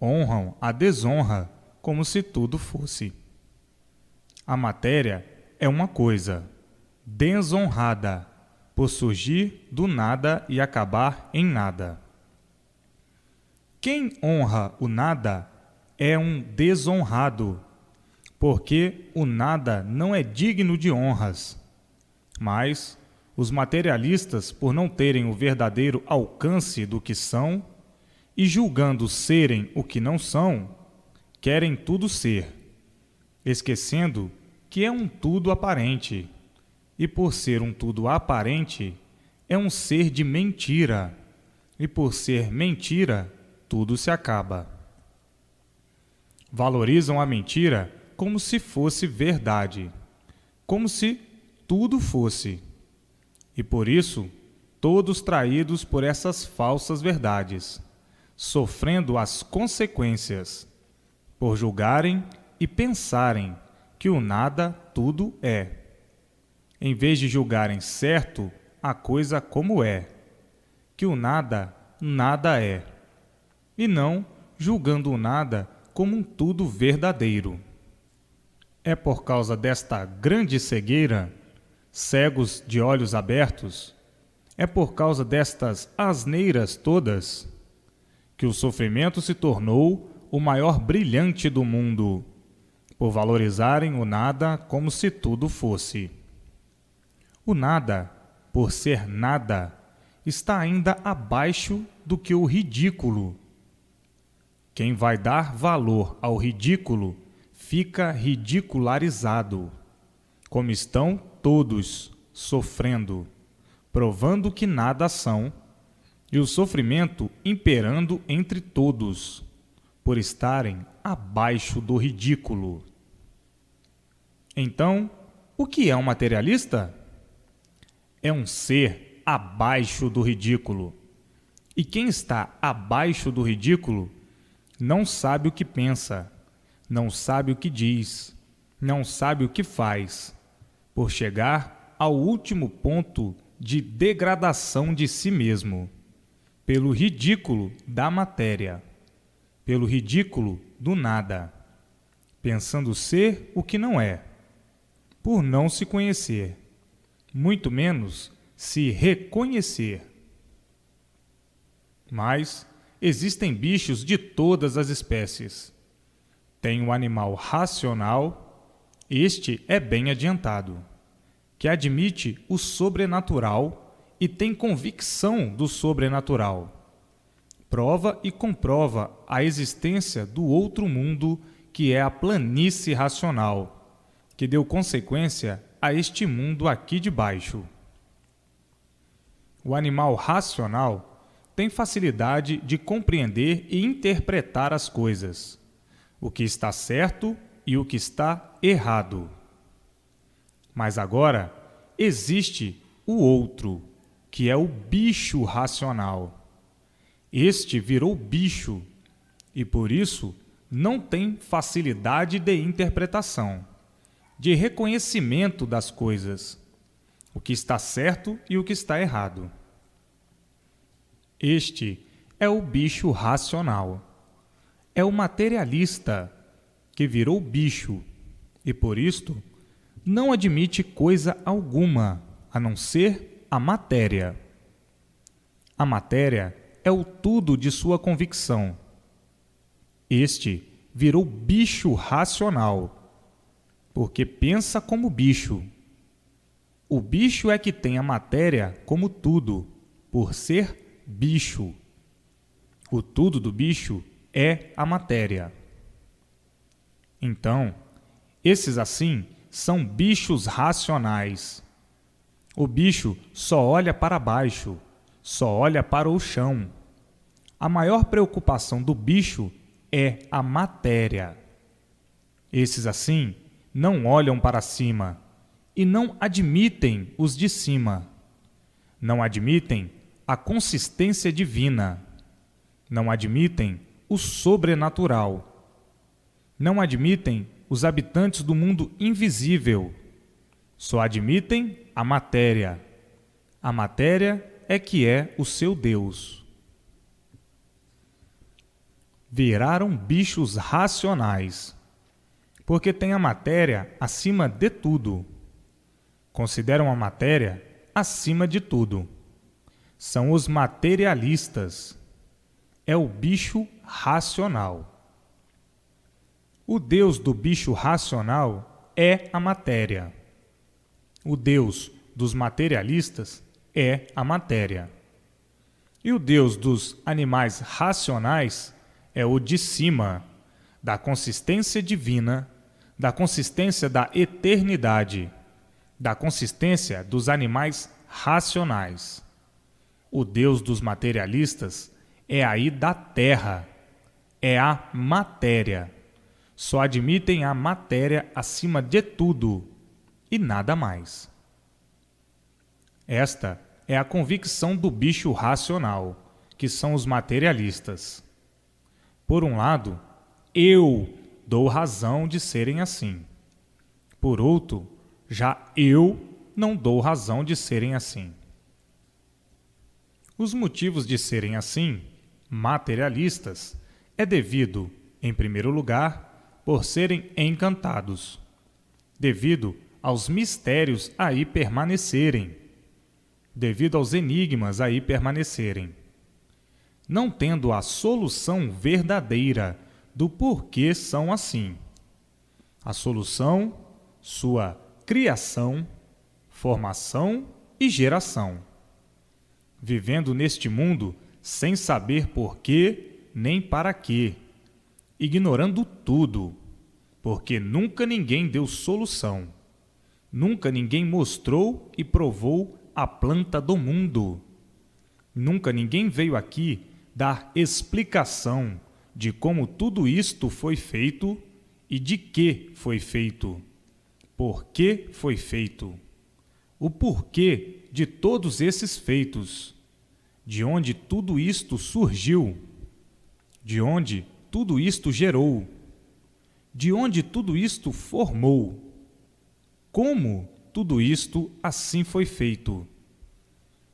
Honram a desonra como se tudo fosse. A matéria é uma coisa desonrada, por surgir do nada e acabar em nada. Quem honra o nada é um desonrado, porque o nada não é digno de honras. Mas os materialistas, por não terem o verdadeiro alcance do que são, e julgando serem o que não são, querem tudo ser, esquecendo que é um tudo aparente, e por ser um tudo aparente, é um ser de mentira, e por ser mentira, tudo se acaba. Valorizam a mentira como se fosse verdade, como se tudo fosse, e por isso, todos traídos por essas falsas verdades, sofrendo as consequências, por julgarem e pensarem que o nada tudo é, em vez de julgarem certo a coisa como é, que o nada nada é, e não julgando o nada como um tudo verdadeiro. É por causa desta grande cegueira, cegos de olhos abertos, é por causa destas asneiras todas, que o sofrimento se tornou o maior brilhante do mundo, por valorizarem o nada como se tudo fosse. O nada, por ser nada, está ainda abaixo do que o ridículo. Quem vai dar valor ao ridículo fica ridicularizado, como estão todos sofrendo, provando que nada são, e o sofrimento imperando entre todos, por estarem abaixo do ridículo. Então, o que é um materialista? É um ser abaixo do ridículo. E quem está abaixo do ridículo não sabe o que pensa, não sabe o que diz, não sabe o que faz, por chegar ao último ponto de degradação de si mesmo, pelo ridículo da matéria, pelo ridículo do nada, pensando ser o que não é, por não se conhecer, muito menos se reconhecer. Mas existem bichos de todas as espécies. Tem o animal racional, este é bem adiantado, que admite o sobrenatural e tem convicção do sobrenatural. Prova e comprova a existência do outro mundo, que é a planície racional, que deu consequência a este mundo aqui de baixo. O animal racional tem facilidade de compreender e interpretar as coisas, o que está certo e o que está errado. Mas agora existe o outro, que é o bicho racional. Este virou bicho e, por isso, não tem facilidade de interpretação, de reconhecimento das coisas, o que está certo e o que está errado. Este é o bicho racional. É o materialista que virou bicho e, por isto, não admite coisa alguma a não ser a matéria. A matéria é o tudo de sua convicção. Este virou bicho racional, porque pensa como bicho. O bicho é que tem a matéria como tudo, por ser bicho. O tudo do bicho é a matéria. Então, esses assim são bichos racionais. O bicho só olha para baixo, só olha para o chão. A maior preocupação do bicho é a matéria. Esses assim não olham para cima e não admitem os de cima. Não admitem a consistência divina. Não admitem o sobrenatural. Não admitem os habitantes do mundo invisível. Só admitem a matéria. A matéria é que é o seu Deus. Viraram bichos racionais, porque têm a matéria acima de tudo. Consideram a matéria acima de tudo. São os materialistas. É o bicho racional. O Deus do bicho racional é a matéria. O Deus dos materialistas é a matéria. E o Deus dos animais racionais é o de cima, da consistência divina, da consistência da eternidade, da consistência dos animais racionais. O Deus dos materialistas é aí da terra, é a matéria. Só admitem a matéria acima de tudo e nada mais. Esta é a convicção do bicho racional, que são os materialistas. Por um lado, eu dou razão de serem assim. Por outro, já eu não dou razão de serem assim. Os motivos de serem assim, materialistas, é devido, em primeiro lugar, por serem encantados, devido aos mistérios aí permanecerem, devido aos enigmas aí permanecerem, não tendo a solução verdadeira do porquê são assim. A solução, sua criação, formação e geração. Vivendo neste mundo sem saber porquê nem para quê, ignorando tudo, porque nunca ninguém deu solução, nunca ninguém mostrou e provou a planta do mundo, nunca ninguém veio aqui dar explicação de como tudo isto foi feito e de que foi feito, por que foi feito, o porquê de todos esses feitos, de onde tudo isto surgiu, de onde tudo isto gerou, de onde tudo isto formou, como tudo isto assim foi feito,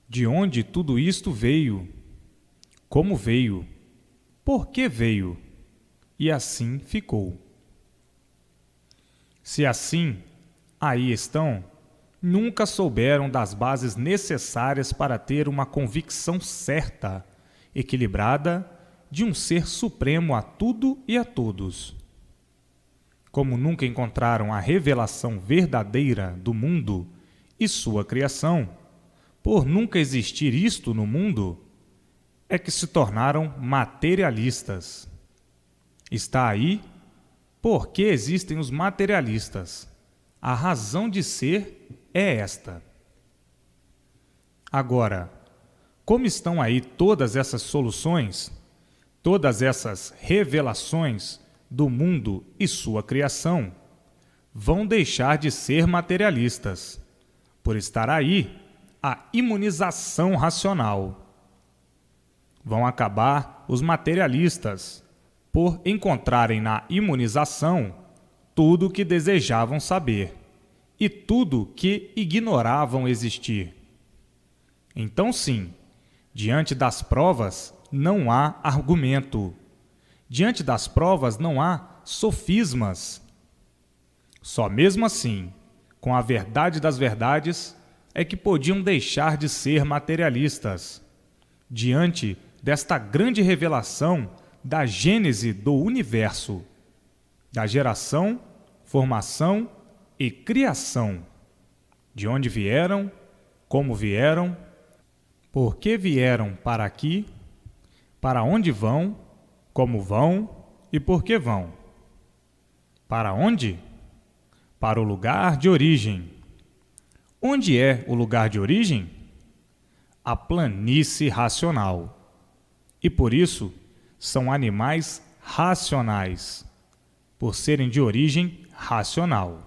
de onde tudo isto veio, como veio, por que veio, e assim ficou. Se assim aí estão, nunca souberam das bases necessárias para ter uma convicção certa, equilibrada, de um ser supremo a tudo e a todos. Como nunca encontraram a revelação verdadeira do mundo e sua criação, por nunca existir isto no mundo, é que se tornaram materialistas. Está aí por que existem os materialistas. A razão de ser é esta. Agora, como estão aí todas essas soluções, todas essas revelações do mundo e sua criação, vão deixar de ser materialistas, por estar aí a imunização racional. Vão acabar os materialistas, por encontrarem na imunização tudo o que desejavam saber e tudo que ignoravam existir. Então, sim, diante das provas não há argumento. Diante das provas não há sofismas. Só mesmo assim, com a verdade das verdades, é que podiam deixar de ser materialistas. Diante desta grande revelação da gênese do universo, da geração, formação e criação, de onde vieram, como vieram, por que vieram para aqui, para onde vão, como vão e por que vão. Para onde? Para o lugar de origem. Onde é o lugar de origem? A planície racional. E por isso são animais racionais, por serem de origem racional.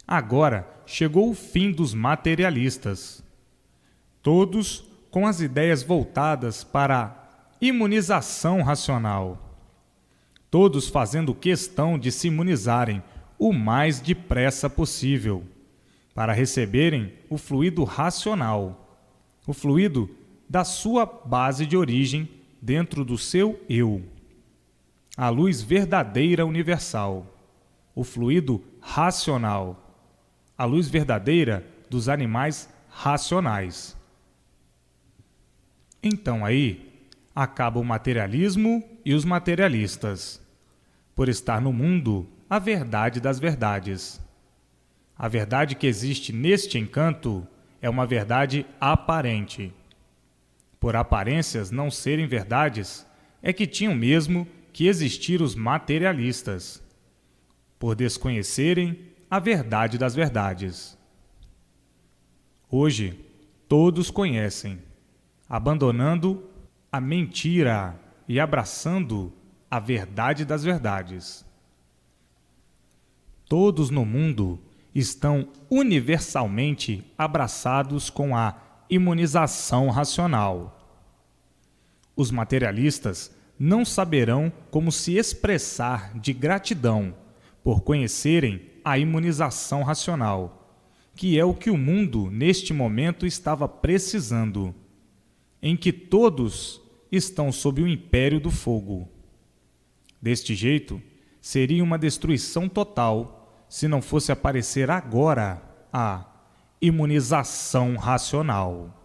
Agora chegou o fim dos materialistas, todos com as ideias voltadas para a imunização racional, todos fazendo questão de se imunizarem o mais depressa possível, para receberem o fluido racional, o fluido da sua base de origem dentro do seu eu, a luz verdadeira universal, o fluido racional, a luz verdadeira dos animais racionais. Então aí acaba o materialismo e os materialistas, por estar no mundo a verdade das verdades. A verdade que existe neste encanto é uma verdade aparente. Por aparências não serem verdades, é que tinham mesmo que existir os materialistas, por desconhecerem a verdade das verdades. Hoje, todos conhecem, abandonando a mentira e abraçando a verdade das verdades. Todos no mundo estão universalmente abraçados com a imunização racional. Os materialistas não saberão como se expressar de gratidão por conhecerem a imunização racional, que é o que o mundo neste momento estava precisando, em que todos estão sob o império do fogo. Deste jeito, seria uma destruição total se não fosse aparecer agora a imunização racional.